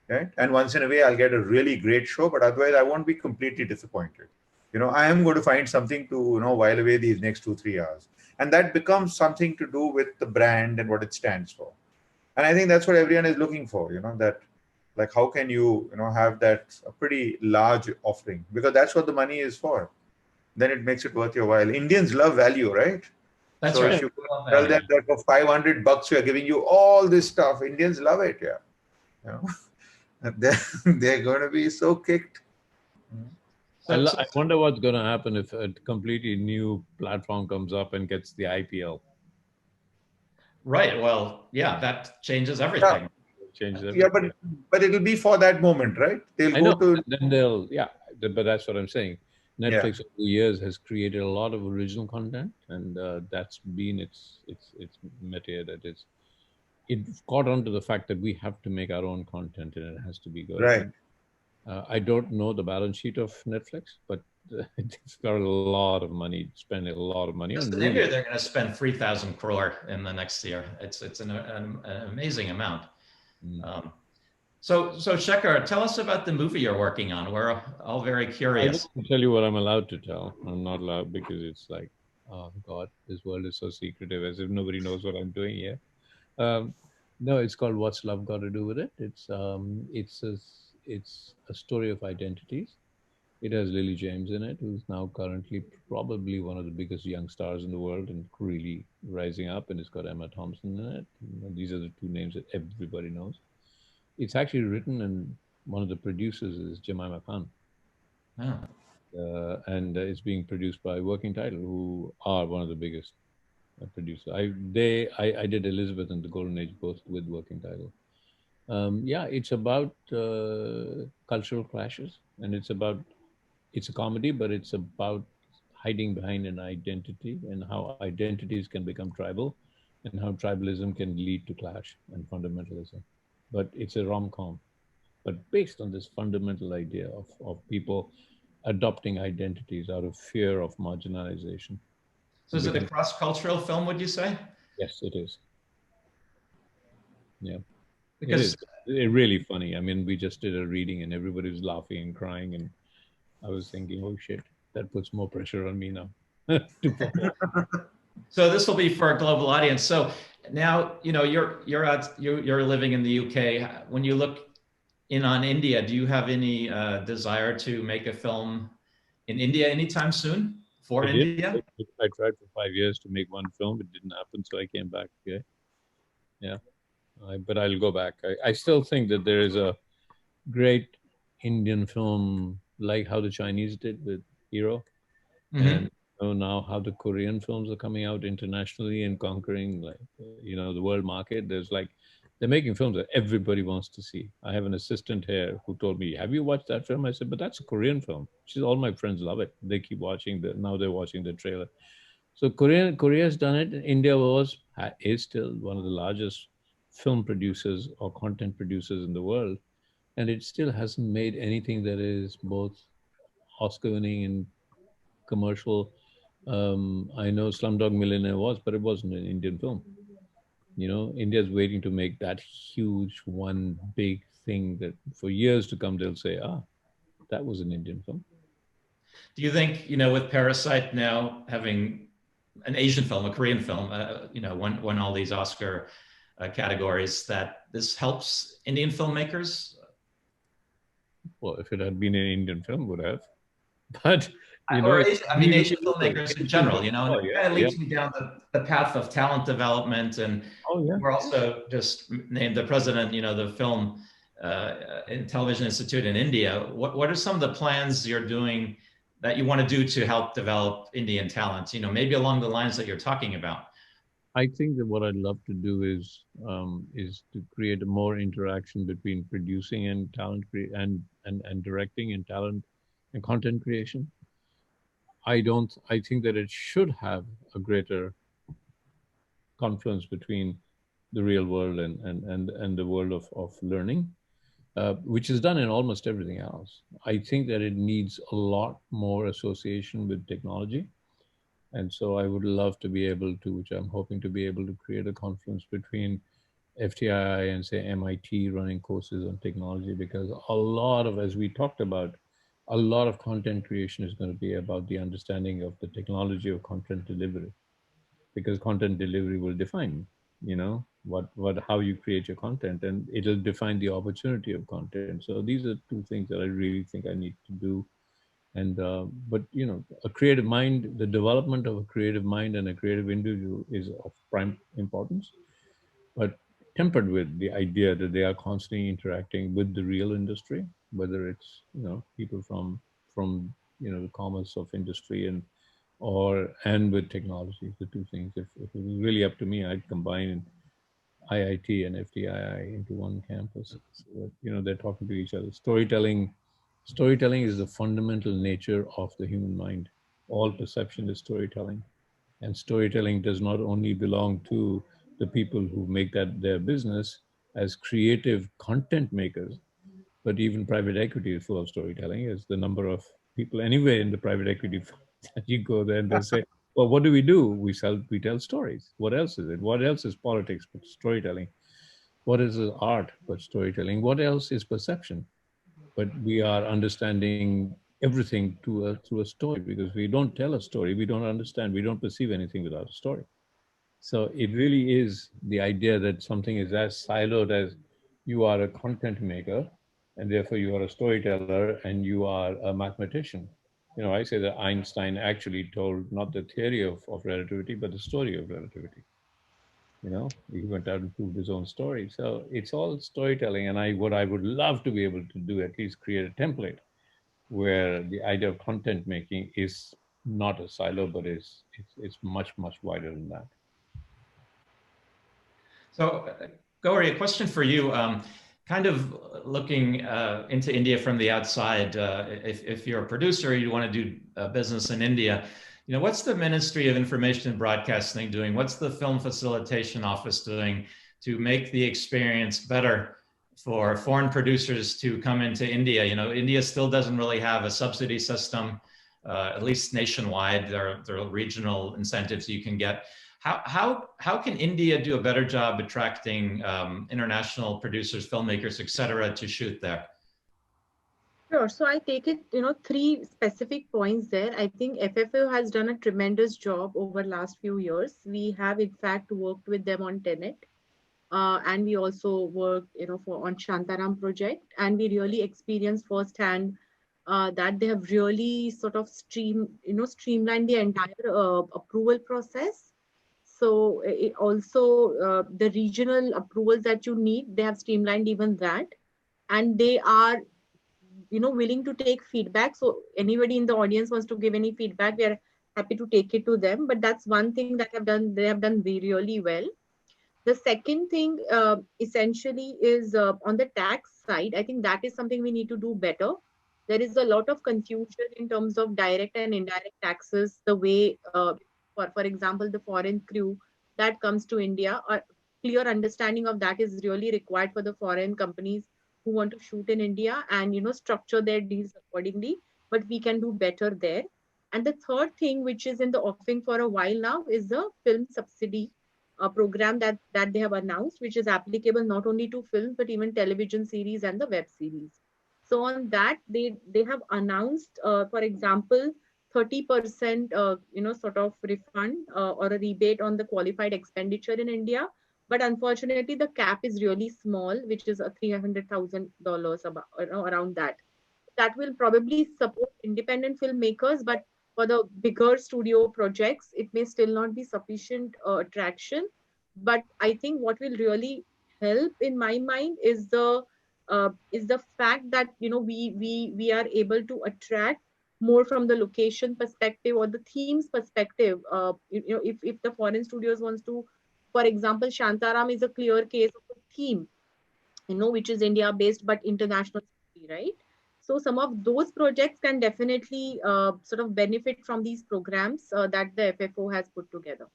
Right? And once in a way, I'll get a really great show, but otherwise, I won't be completely disappointed. I am going to find something to, while away these next 2, 3 hours. And that becomes something to do with the brand and what it stands for. And I think that's what everyone is looking for, that like, how can you, have that a pretty large offering? Because that's what the money is for. Then it makes it worth your while. Indians love value, right? That's so right. if you tell them that for $500, we are giving you all this stuff, Indians love it, yeah. They're going to be so kicked. I wonder what's going to happen if a completely new platform comes up and gets the IPL. Right. Well, yeah, that changes everything. Changes everything. Yeah, but it'll be for that moment, right? They'll go to. Then but that's what I'm saying. Netflix over the years has created a lot of original content, and that's been its métier. That is, it caught on to the fact that we have to make our own content, and it has to be good. Right. I don't know the balance sheet of Netflix, but it's got a lot of money, spending a lot of money. In India, they're going to spend 3,000 crore in the next year. It's an amazing amount. So Shekhar, tell us about the movie you're working on. We're all very curious. I can tell you what I'm allowed to tell. I'm not allowed because it's like, oh God, this world is so secretive, as if nobody knows what I'm doing here. No, it's called What's Love Got to Do with It? It's a story of identities. It has Lily James in it, who's now currently probably one of the biggest young stars in the world and really rising up. And it's got Emma Thompson in it. And these are the two names that everybody knows. It's actually written, and one of the producers is Jemima Khan. And it's being produced by Working Title, who are one of the biggest producers. I did Elizabeth and the Golden Age both with Working Title. It's about cultural clashes, and it's a comedy, but it's about hiding behind an identity and how identities can become tribal and how tribalism can lead to clash and fundamentalism. But it's a rom-com, but based on this fundamental idea of people adopting identities out of fear of marginalization. So is it a cross-cultural film, would you say? Yes, it is. Yeah. Because it's really funny. I mean, we just did a reading and everybody was laughing and crying, and I was thinking, oh shit, that puts more pressure on me now. So this will be for a global audience. So now, you're living in the UK. When you look in on India, do you have any desire to make a film in India anytime soon for India? I tried for 5 years to make one film. It didn't happen, so I came back. Okay. Yeah. But I'll go back. I still think that there is a great Indian film, like how the Chinese did with Hero. And now how the Korean films are coming out internationally and conquering the world market. They're making films that everybody wants to see. I have an assistant here who told me, have you watched that film? I said, but that's a Korean film. All my friends love it. They keep watching now they're watching the trailer. So Korea's done it. India is still one of the largest film producers or content producers in the world. And it still hasn't made anything that is both Oscar winning and commercial. I know Slumdog Millionaire was, but it wasn't an Indian film. India's waiting to make that huge one big thing that for years to come, they'll say, that was an Indian film. Do you think, with Parasite now having an Asian film, a Korean film, won all these Oscar categories, that this helps Indian filmmakers? Well, if it had been an Indian film, would have. But Asian filmmakers in general, and it kind of leads me down the path of talent development. And we're also just named the president, the Film and Television Institute in India. What are some of the plans you're doing that you want to do to help develop Indian talent? Maybe along the lines that you're talking about. I think that what I'd love to do is to create a more interaction between producing and and directing and talent and content creation. I think that it should have a greater confluence between the real world and the world of learning, which is done in almost everything else. I think that it needs a lot more association with technology. And so I would love to be able to, which I'm hoping to be able to create a confluence between FTII and say MIT running courses on technology, because a lot of, as we talked about, a lot of content creation is going to be about the understanding of the technology of content delivery, because content delivery will define, how you create your content, and it'll define the opportunity of content. So these are two things that I really think I need to do. And but a creative mind, the development of a creative mind and a creative individual is of prime importance, but tempered with the idea that they are constantly interacting with the real industry, whether it's people from the commerce of industry and with technology, the two things. If it was really up to me, I'd combine IIT and FTII into one campus, so that they're talking to each other. Storytelling is the fundamental nature of the human mind. All perception is storytelling, and storytelling does not only belong to the people who make that their business as creative content makers, but even private equity is full of storytelling. As the number of people anywhere in the private equity that you go there and they say, well, what do? We tell stories. What else is it? What else is politics but storytelling? What is art but storytelling? What else is perception? But we are understanding everything through a story, because we don't tell a story, we don't understand, we don't perceive anything without a story. So it really is the idea that something is as siloed as you are a content maker, and therefore you are a storyteller and you are a mathematician. I say that Einstein actually told not the theory of relativity, but the story of relativity. He went out and proved his own story. So it's all storytelling. And what I would love to be able to do, at least create a template where the idea of content making is not a silo, but it's much, much wider than that. So, Gowree, a question for you. Kind of looking into India from the outside, if you're a producer, you want to do business in India, what's the Ministry of Information and Broadcasting doing? What's the Film Facilitation Office doing to make the experience better for foreign producers to come into India? India still doesn't really have a subsidy system, at least nationwide. There are regional incentives you can get. How can India do a better job attracting international producers, filmmakers, et cetera, to shoot there? Sure. So I take it, three specific points there. I think FFO has done a tremendous job over last few years. We have, in fact, worked with them on Tenet. And we also worked, on Shantaram project. And we really experienced firsthand that they have really sort of streamlined the entire approval process. So it also the regional approvals that you need, they have streamlined even that. And they are willing to take feedback. So anybody in the audience wants to give any feedback, we are happy to take it to them. But that's one thing that they have done really well. The second thing essentially is on the tax side. I think that is something we need to do better. There is a lot of confusion in terms of direct and indirect taxes. The way, for example, the foreign crew that comes to India, a clear understanding of that is really required for the foreign companies who want to shoot in India, and structure their deals accordingly. But we can do better there. And the third thing, which is in the offing for a while now, is the film subsidy program that they have announced, which is applicable not only to films but even television series and the web series. So on that, they have announced, for example, 30% sort of refund or a rebate on the qualified expenditure in India. But unfortunately, the cap is really small, which is a $300,000 about around that. That will probably support independent filmmakers, but for the bigger studio projects, it may still not be sufficient attraction. But I think what will really help, in my mind, is the fact that we are able to attract more from the location perspective or the themes perspective. If the foreign studios wants to, for example, Shantaram is a clear case of a theme, which is India based but international, right? So some of those projects can definitely sort of benefit from these programs that the FFO has put together.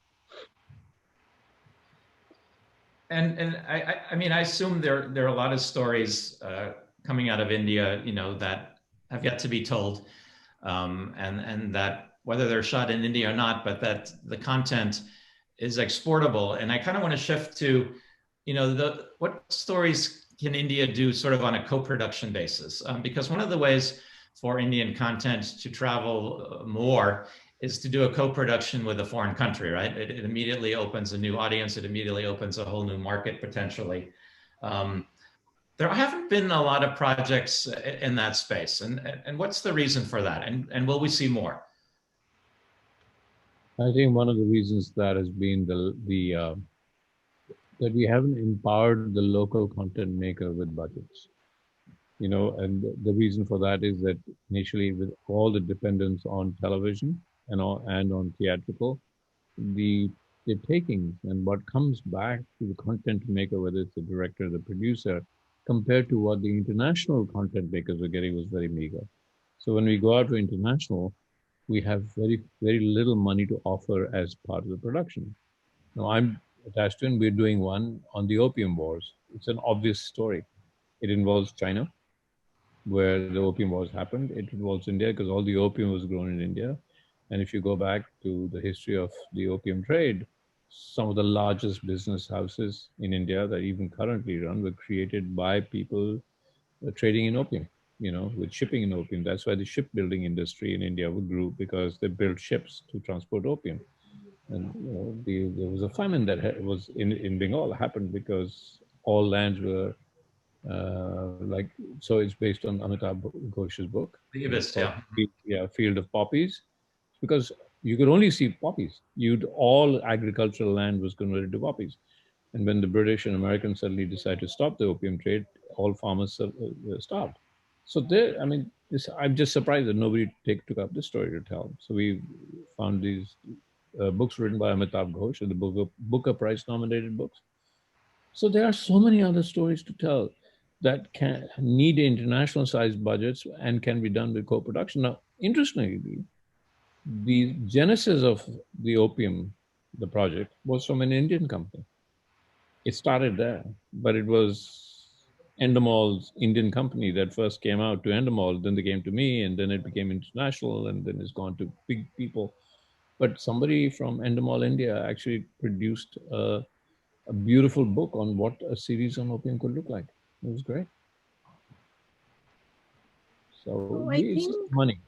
And I mean, I assume there are a lot of stories coming out of India, that have yet to be told, and that whether they're shot in India or not, but that the content is exportable. And I kind of want to shift to, what stories can India do sort of on a co-production basis? Because one of the ways for Indian content to travel more is to do a co-production with a foreign country, right? It immediately opens a new audience. It immediately opens a whole new market potentially. There haven't been a lot of projects in that space. And what's the reason for that? And will we see more? I think one of the reasons that has been that we haven't empowered the local content maker with budgets. And the reason for that is that initially, with all the dependence on television and on theatrical, the takings and what comes back to the content maker, whether it's the director or the producer, compared to what the international content makers were getting, was very meager. So when we go out to international, we have very, very little money to offer as part of the production. Now I'm attached to, and we're doing one on the Opium Wars. It's an obvious story. It involves China, where the Opium Wars happened. It involves India because all the opium was grown in India. And if you go back to the history of the opium trade, some of the largest business houses in India that even currently run were created by people trading in opium, with shipping in opium. That's why the shipbuilding industry in India grew, because they built ships to transport opium. And there was a famine that was in Bengal, happened because all lands were so it's based on Amitabh Ghosh's book. The Ibis, yeah. Yeah, Field of Poppies, because you could only see poppies. All agricultural land was converted to poppies. And when the British and Americans suddenly decided to stop the opium trade, all farmers starved. So I'm just surprised that nobody took up this story to tell. So we found these books written by Amitabh Ghosh, and the Booker Prize nominated books. So there are so many other stories to tell that can need international sized budgets and can be done with co-production. Now, interestingly, the genesis of the opium, the project, was from an Indian company. It started there, but it was Endemol's Indian company that first came out to Endemol, then they came to me, and then it became international, and then it's gone to big people. But somebody from Endemol India actually produced a beautiful book on what a series on opium could look like. It was great. So I think money.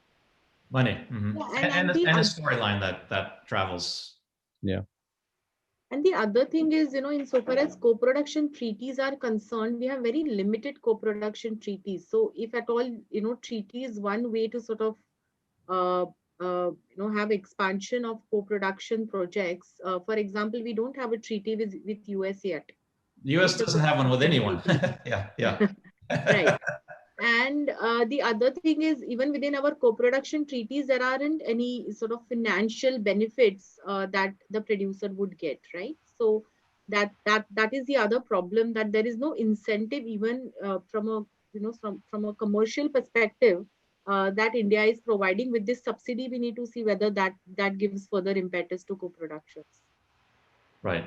Mm-hmm. Yeah, and a storyline that travels. Yeah. And the other thing is, insofar as co-production treaties are concerned, we have very limited co-production treaties. So if at all, treaty is one way to sort of, have expansion of co-production projects. For example, we don't have a treaty with US yet. The US doesn't have one with anyone. Yeah. Right. And the other thing is, even within our co-production treaties, there aren't any sort of financial benefits that the producer would get, right? So that is the other problem, that there is no incentive even from a commercial perspective that India is providing. With this subsidy, we need to see whether that gives further impetus to co-productions. Right.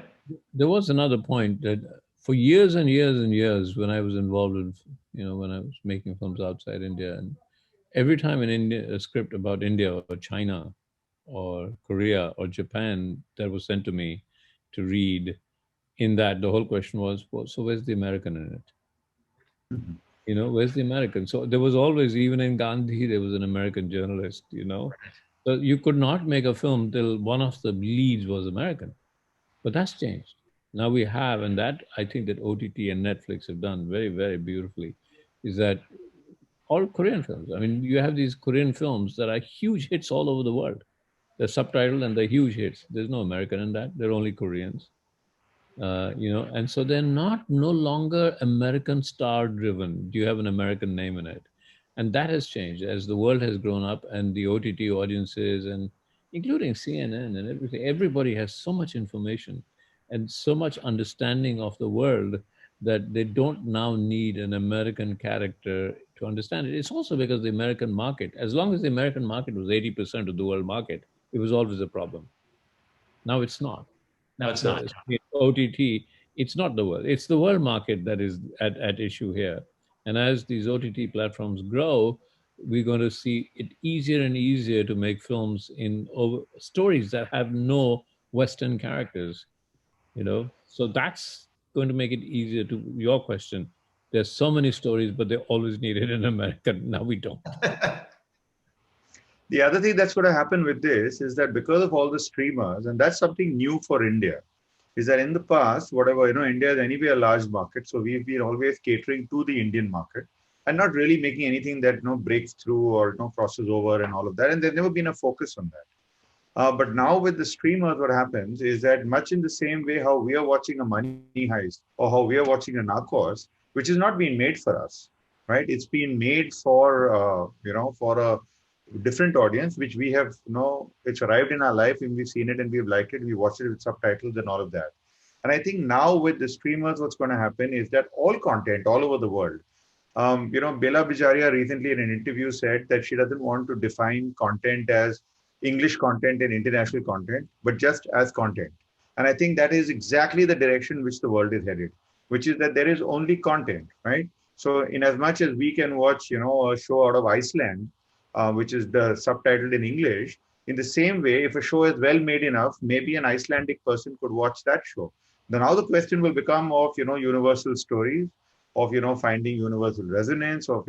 There was another point that for years and years and years, when I was involved with, when I was making films outside India, and every time a script about India or China or Korea or Japan that was sent to me to read, in that the whole question was, well, so where's the American in it? Mm-hmm. Where's the American? So there was always, even in Gandhi, there was an American journalist, So you could not make a film till one of the leads was American. But that's changed. Now we have, and that I think that OTT and Netflix have done very, very beautifully, is that all Korean films. I mean, you have these Korean films that are huge hits all over the world. They're subtitled and they're huge hits. There's no American in that. They're only Koreans. And so they're no longer American star driven. Do you have an American name in it? And that has changed as the world has grown up and the OTT audiences and including CNN and everything, everybody has so much information and so much understanding of the world that they don't now need an American character to understand it. It's also because the American market, as long as the American market was 80% of the world market, it was always a problem. Now it's not. No, it's not. OTT, it's not the world. It's the world market that is at issue here. And as these OTT platforms grow, we're going to see it easier and easier to make films in stories that have no Western characters, you know? So that's going to make it easier to your question. There's so many stories, but they always needed in America. Now we don't. The other thing that's going to happen with this is that because of all the streamers, and that's something new for India, is that in the past, whatever, India is anyway a large market. So we've been always catering to the Indian market and not really making anything that, breaks through or, crosses over and all of that. And there's never been a focus on that. But now with the streamers, what happens is that much in the same way how we are watching a Money Heist or how we are watching a Narcos, which is not being made for us, right? It's been made for, for a different audience, which we have, it's arrived in our life and we've seen it and we've liked it. We watched it with subtitles and all of that. And I think now with the streamers, what's going to happen is that all content all over the world, Bela Bijaria recently in an interview said that she doesn't want to define content as English content and international content, but just as content. And I think that is exactly the direction which the world is headed, which is that there is only content, right? So in as much as we can watch, a show out of Iceland, which is the subtitled in English, in the same way, if a show is well made enough, maybe an Icelandic person could watch that show. Now the question will become of, universal stories, of, finding universal resonance, of,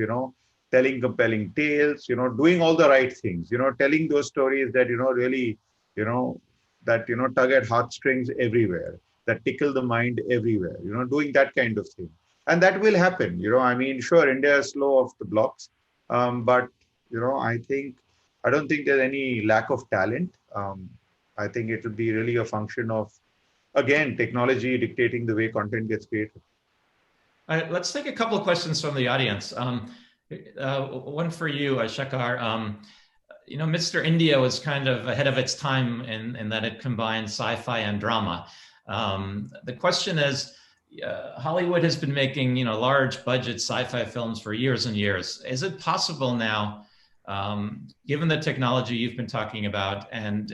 telling compelling tales, doing all the right things, telling those stories that, really, tug at heartstrings everywhere, that tickle the mind everywhere, doing that kind of thing. And that will happen, I mean, sure, India is slow off the blocks, but, I don't think there's any lack of talent. I think it will be really a function of, again, technology dictating the way content gets created. All right, let's take a couple of questions from the audience. One for you, Shekhar. Mr. India was kind of ahead of its time in that it combined sci-fi and drama. The question is, Hollywood has been making, large budget sci-fi films for years and years. Is it possible now, given the technology you've been talking about and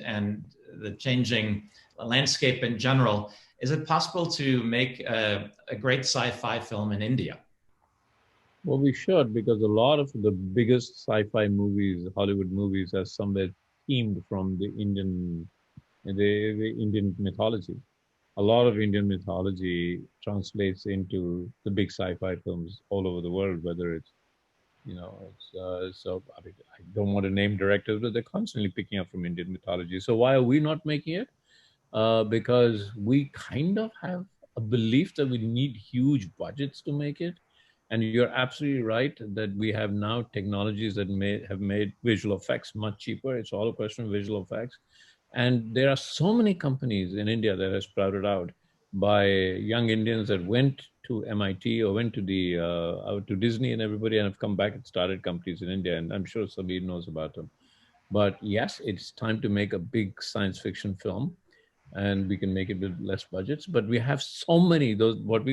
the changing landscape in general, is it possible to make a great sci-fi film in India? Well, we should, because a lot of the biggest sci-fi movies, Hollywood movies, are somewhere themed from the Indian mythology. A lot of Indian mythology translates into the big sci-fi films all over the world, whether it's, so I don't want to name directors, but they're constantly picking up from Indian mythology. So why are we not making it? Because we kind of have a belief that we need huge budgets to make it. And you're absolutely right that we have now technologies that have made visual effects much cheaper. It's all a question of visual effects. And there are so many companies in India that have sprouted out by young Indians that went to MIT or went to to Disney and everybody and have come back and started companies in India. And I'm sure Sameer knows about them. But yes, it's time to make a big science fiction film, and we can make it with less budgets. But we have so many, what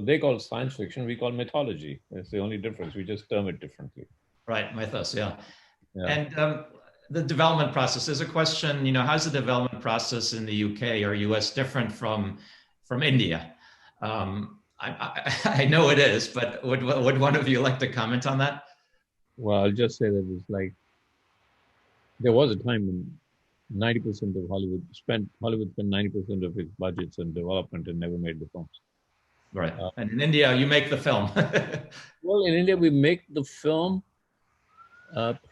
they call science fiction, we call mythology. That's the only difference. We just term it differently. Right, mythos, yeah. And the development process is a question, how's the development process in the UK or US different from India? I know it is, but would one of you like to comment on that? Well, I'll just say that it's like, there was a time when 90% of Hollywood spent 90% of its budgets on development and never made the films. Right. And in India, you make the film. Well, in India, we make the film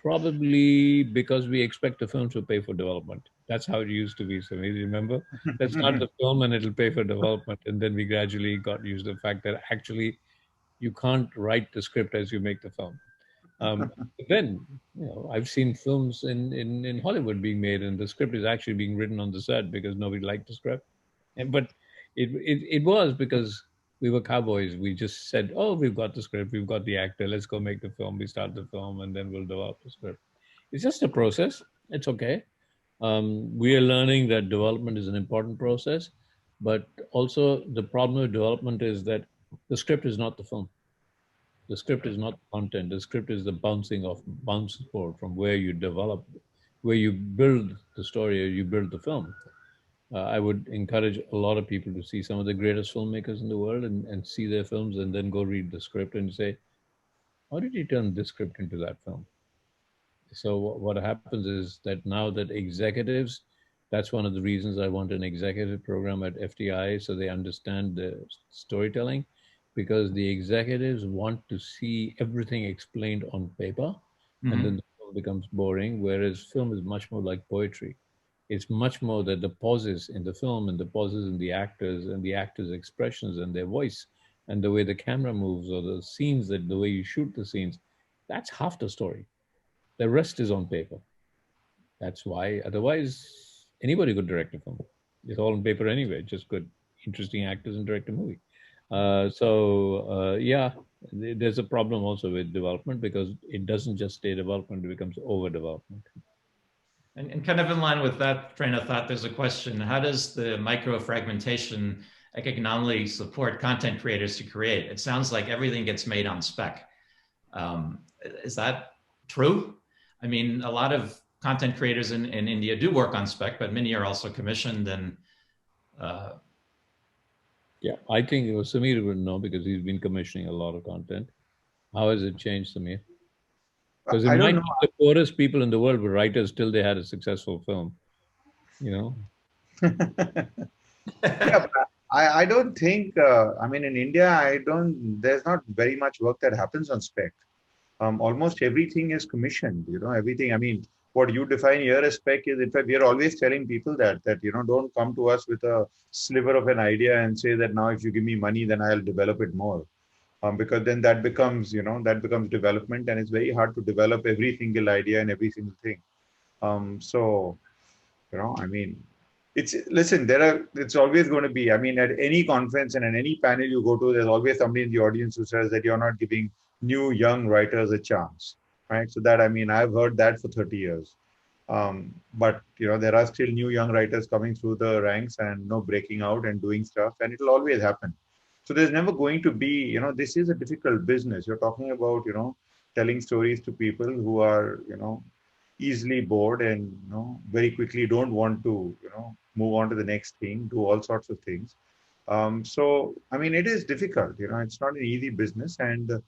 probably because we expect the film to pay for development. That's how it used to be. So maybe remember, let's start the film and it'll pay for development. And then we gradually got used to the fact that actually you can't write the script as you make the film. Then, I've seen films in Hollywood being made and the script is actually being written on the set because nobody liked the script. But it was because We were cowboys. We just said, "Oh, we've got the script, we've got the actor. Let's go make the film. We start the film, and then we'll develop the script." It's just a process. It's okay. We are learning that development is an important process, but also the problem with development is that the script is not the film. The script is not the content. The script is the bounce board from where you develop, where you build the story or you build the film. I would encourage a lot of people to see some of the greatest filmmakers in the world and see their films and then go read the script and say, how did you turn this script into that film? So what happens is that now that executives, that's one of the reasons I want an executive program at FTI so they understand the storytelling, because the executives want to see everything explained on paper, and then the film becomes boring, whereas film is much more like poetry. It's much more that the pauses in the film and the pauses in the actors' expressions and their voice and the way the camera moves or the scenes, that the way you shoot the scenes, that's half the story. The rest is on paper. That's why, otherwise, anybody could direct a film. It's all on paper anyway, just good, interesting actors and direct a movie. Yeah, there's a problem also with development because it doesn't just stay development, it becomes overdevelopment. And kind of in line with that train of thought, there's a question: how does the micro fragmentation economically support content creators to create? It sounds like everything gets made on spec. Is that true? I mean, a lot of content creators in India do work on spec, but many are also commissioned and. Yeah, I think Sameer would know because he's been commissioning a lot of content. How has it changed, Sameer? Because it might be the poorest people in the world were writers till they had a successful film, you know? Yeah, but I don't think, I mean, in India, there's not very much work that happens on spec. Almost everything is commissioned, everything. I mean, what you define here as spec is, in fact, we are always telling people that, don't come to us with a sliver of an idea and say that now if you give me money, then I'll develop it more. Because then that becomes development, and it's very hard to develop every single idea and every single thing. I mean, it's always going to be, I mean, at any conference and at any panel you go to, there's always somebody in the audience who says that you're not giving new young writers a chance, right? So that, I mean, I've heard that for 30 years. But, there are still new young writers coming through the ranks and, breaking out and doing stuff, and it'll always happen. So there's never going to be, this is a difficult business. You're talking about, telling stories to people who are, easily bored and, very quickly don't want to, move on to the next thing, do all sorts of things. So, I mean, it is difficult, it's not an easy business. And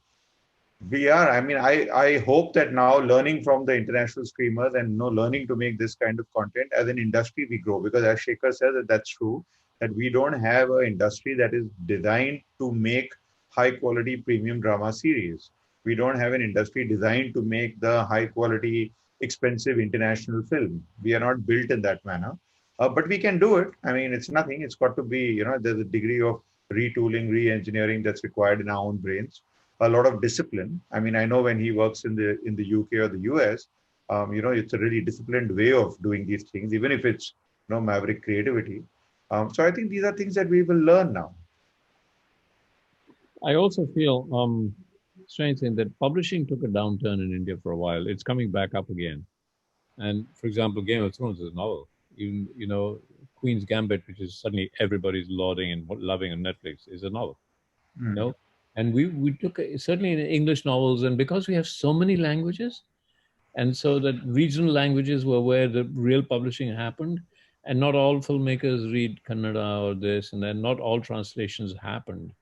I hope that now learning from the international streamers and learning to make this kind of content as an industry, we grow. Because as Shekhar says, that's true, that we don't have an industry that is designed to make high quality premium drama series. We don't have an industry designed to make the high quality, expensive international film. We are not built in that manner. But we can do it. I mean, it's nothing. It's got to be, there's a degree of retooling, re-engineering that's required in our own brains. A lot of discipline. I mean, I know when he works in the UK or the US, it's a really disciplined way of doing these things, even if it's maverick creativity. So I think these are things that we will learn now. I also feel strange thing that publishing took a downturn in India for a while. It's coming back up again. And for example, Game of Thrones is a novel. Even Queen's Gambit, which is suddenly everybody's lauding and loving on Netflix, is a novel. And we took certainly in English novels, and because we have so many languages, and so that regional languages were where the real publishing happened, and not all filmmakers read Kannada or this, and then not all translations happened.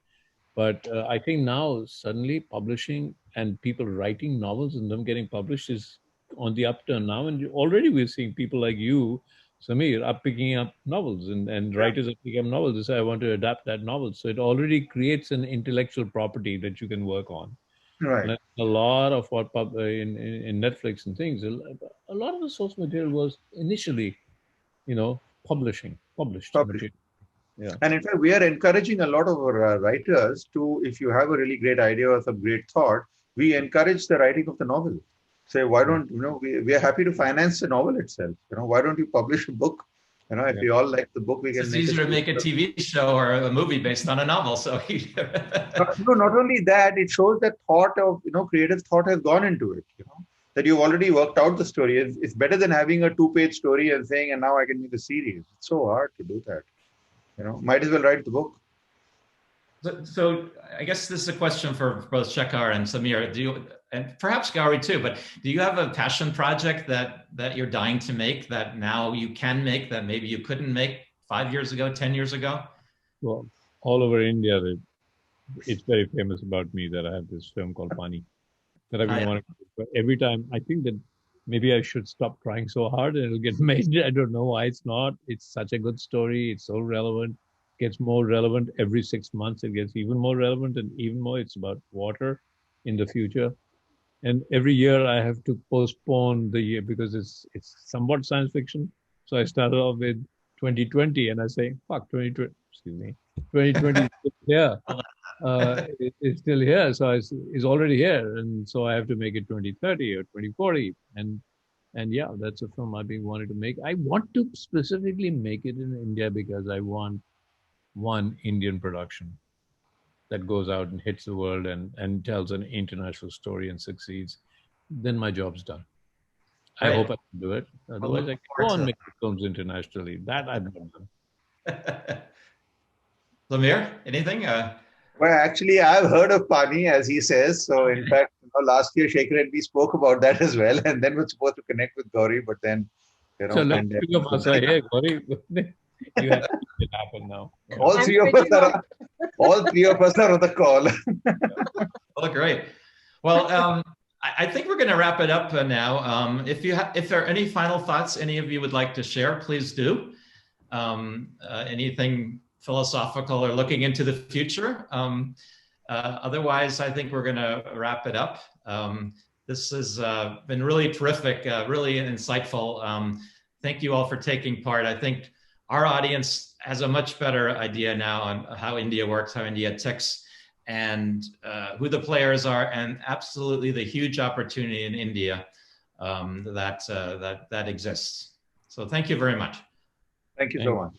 But I think now suddenly publishing and people writing novels and them getting published is on the upturn now, and already we're seeing people like you, Sameer, are picking up novels, and writers are picking up novels. They say, I want to adapt that novel. So it already creates an intellectual property that you can work on. Right. And a lot of what in Netflix and things, a lot of the source material was initially, published. Material. Yeah. And in fact, we are encouraging a lot of our writers to, if you have a really great idea or some great thought, we encourage the writing of the novel. Say, why don't, we are happy to finance the novel itself. Why don't you publish a book You know, if we all like the book, we can It's make easier to make a TV show or a movie based on a novel. So not only that, it shows that thought of, creative thought has gone into it, that you've already worked out the story. It's better than having a 2-page story and saying, and now I can make a series. It's so hard to do that. Might as well write the book. So I guess this is a question for both Shekhar and Sameer. And perhaps Gowree too, but do you have a passion project that you're dying to make that now you can make that maybe you couldn't make 5 years ago, 10 years ago? Well, all over India, it's very famous about me that I have this film called Pani that I've been wanting to do. But every time I think that maybe I should stop trying so hard and it'll get made. I don't know why it's not. It's such a good story. It's so relevant. Gets more relevant every 6 months. It gets even more relevant and even more. It's about water in the future. And every year I have to postpone the year because it's somewhat science fiction. So I started off with 2020 and I say, fuck, 2020, excuse me, 2020 is still here. It's still here. So it's already here. And so I have to make it 2030 or 2040. And yeah, that's a film I've been wanting to make. I want to specifically make it in India because I want one Indian production that goes out and hits the world and tells an international story and succeeds. Then my job's done. I hope I can do it. Otherwise, I can go on making films internationally. That I've not done. Sameer, anything? Well, actually, I've heard of Pani, as he says. So, in fact, last year, Shekhar and we spoke about that as well. And then we're supposed to connect with Gowree, but then, so now three of us are here, Gowree. You have to make it happen now. All three of us are on the call. Oh, great. Well, I think we're going to wrap it up now. If there are any final thoughts any of you would like to share, please do. Anything philosophical or looking into the future. Otherwise, I think we're going to wrap it up. This has been really terrific, really insightful. Thank you all for taking part. I think our audience has a much better idea now on how India works, how India ticks, and who the players are, and absolutely the huge opportunity in India that exists. So thank you very much. Thank you so much.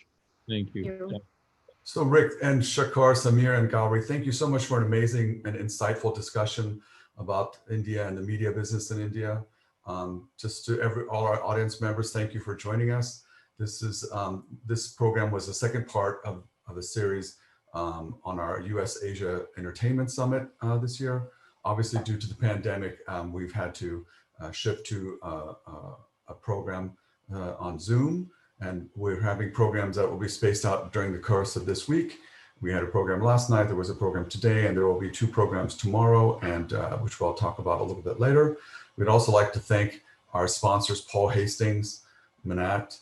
Thank you. So Rick and Shekhar, Sameer and Gowree, thank you so much for an amazing and insightful discussion about India and the media business in India. Just to all our audience members, thank you for joining us. This program was the second part of a series on our U.S. Asia Entertainment Summit this year. Obviously, due to the pandemic, we've had to shift to a program on Zoom, and we're having programs that will be spaced out during the course of this week. We had a program last night, there was a program today, and there will be 2 programs tomorrow, and which we'll talk about a little bit later. We'd also like to thank our sponsors, Paul Hastings, Manat,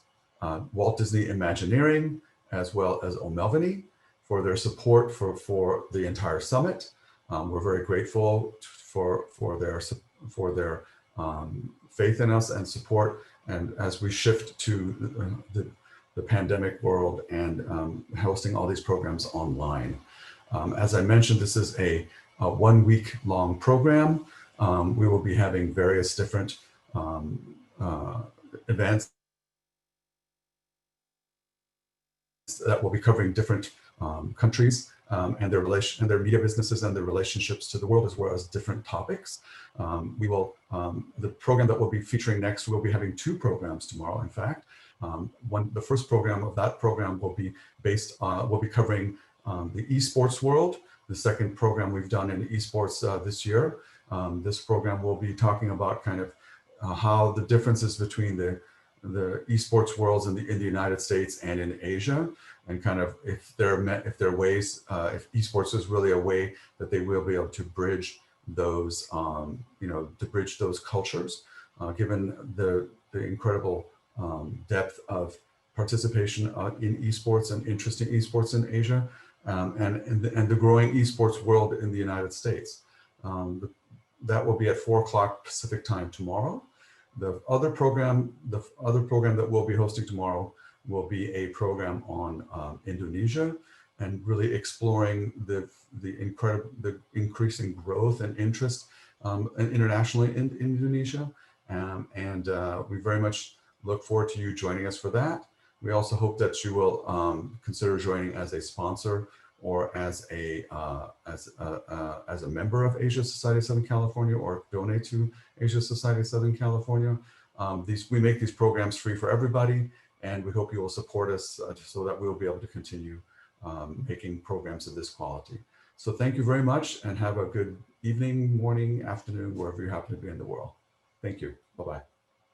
Walt Disney Imagineering, as well as O'Melveny, for their support for the entire summit. We're very grateful for their faith in us and support. And as we shift to the pandemic world and hosting all these programs online. As I mentioned, this is a 1-week-long program. We will be having various different events that will be covering different countries and their media businesses and their relationships to the world, as well as different topics. The program that we'll be featuring next, we'll be having 2 programs tomorrow, in fact. The first program of that program will be we'll be covering the esports world. The second program we've done in esports this year. This program will be talking about kind of how the differences between the esports worlds in the United States and in Asia, and kind of if there are ways, if esports is really a way that they will be able to bridge those, to bridge those cultures, given the incredible depth of participation in esports and interest in esports in Asia, and the growing esports world in the United States. That will be at 4 o'clock Pacific time tomorrow. The other program that we'll be hosting tomorrow will be a program on Indonesia, and really exploring the increasing growth and interest internationally in Indonesia. We very much look forward to you joining us for that. We also hope that you will consider joining as a sponsor or as a member of Asia Society of Southern California, or donate to Asia Society of Southern California. We make these programs free for everybody, and we hope you will support us so that we'll be able to continue making programs of this quality. So thank you very much, and have a good evening, morning, afternoon, wherever you happen to be in the world. Thank you. Bye-bye.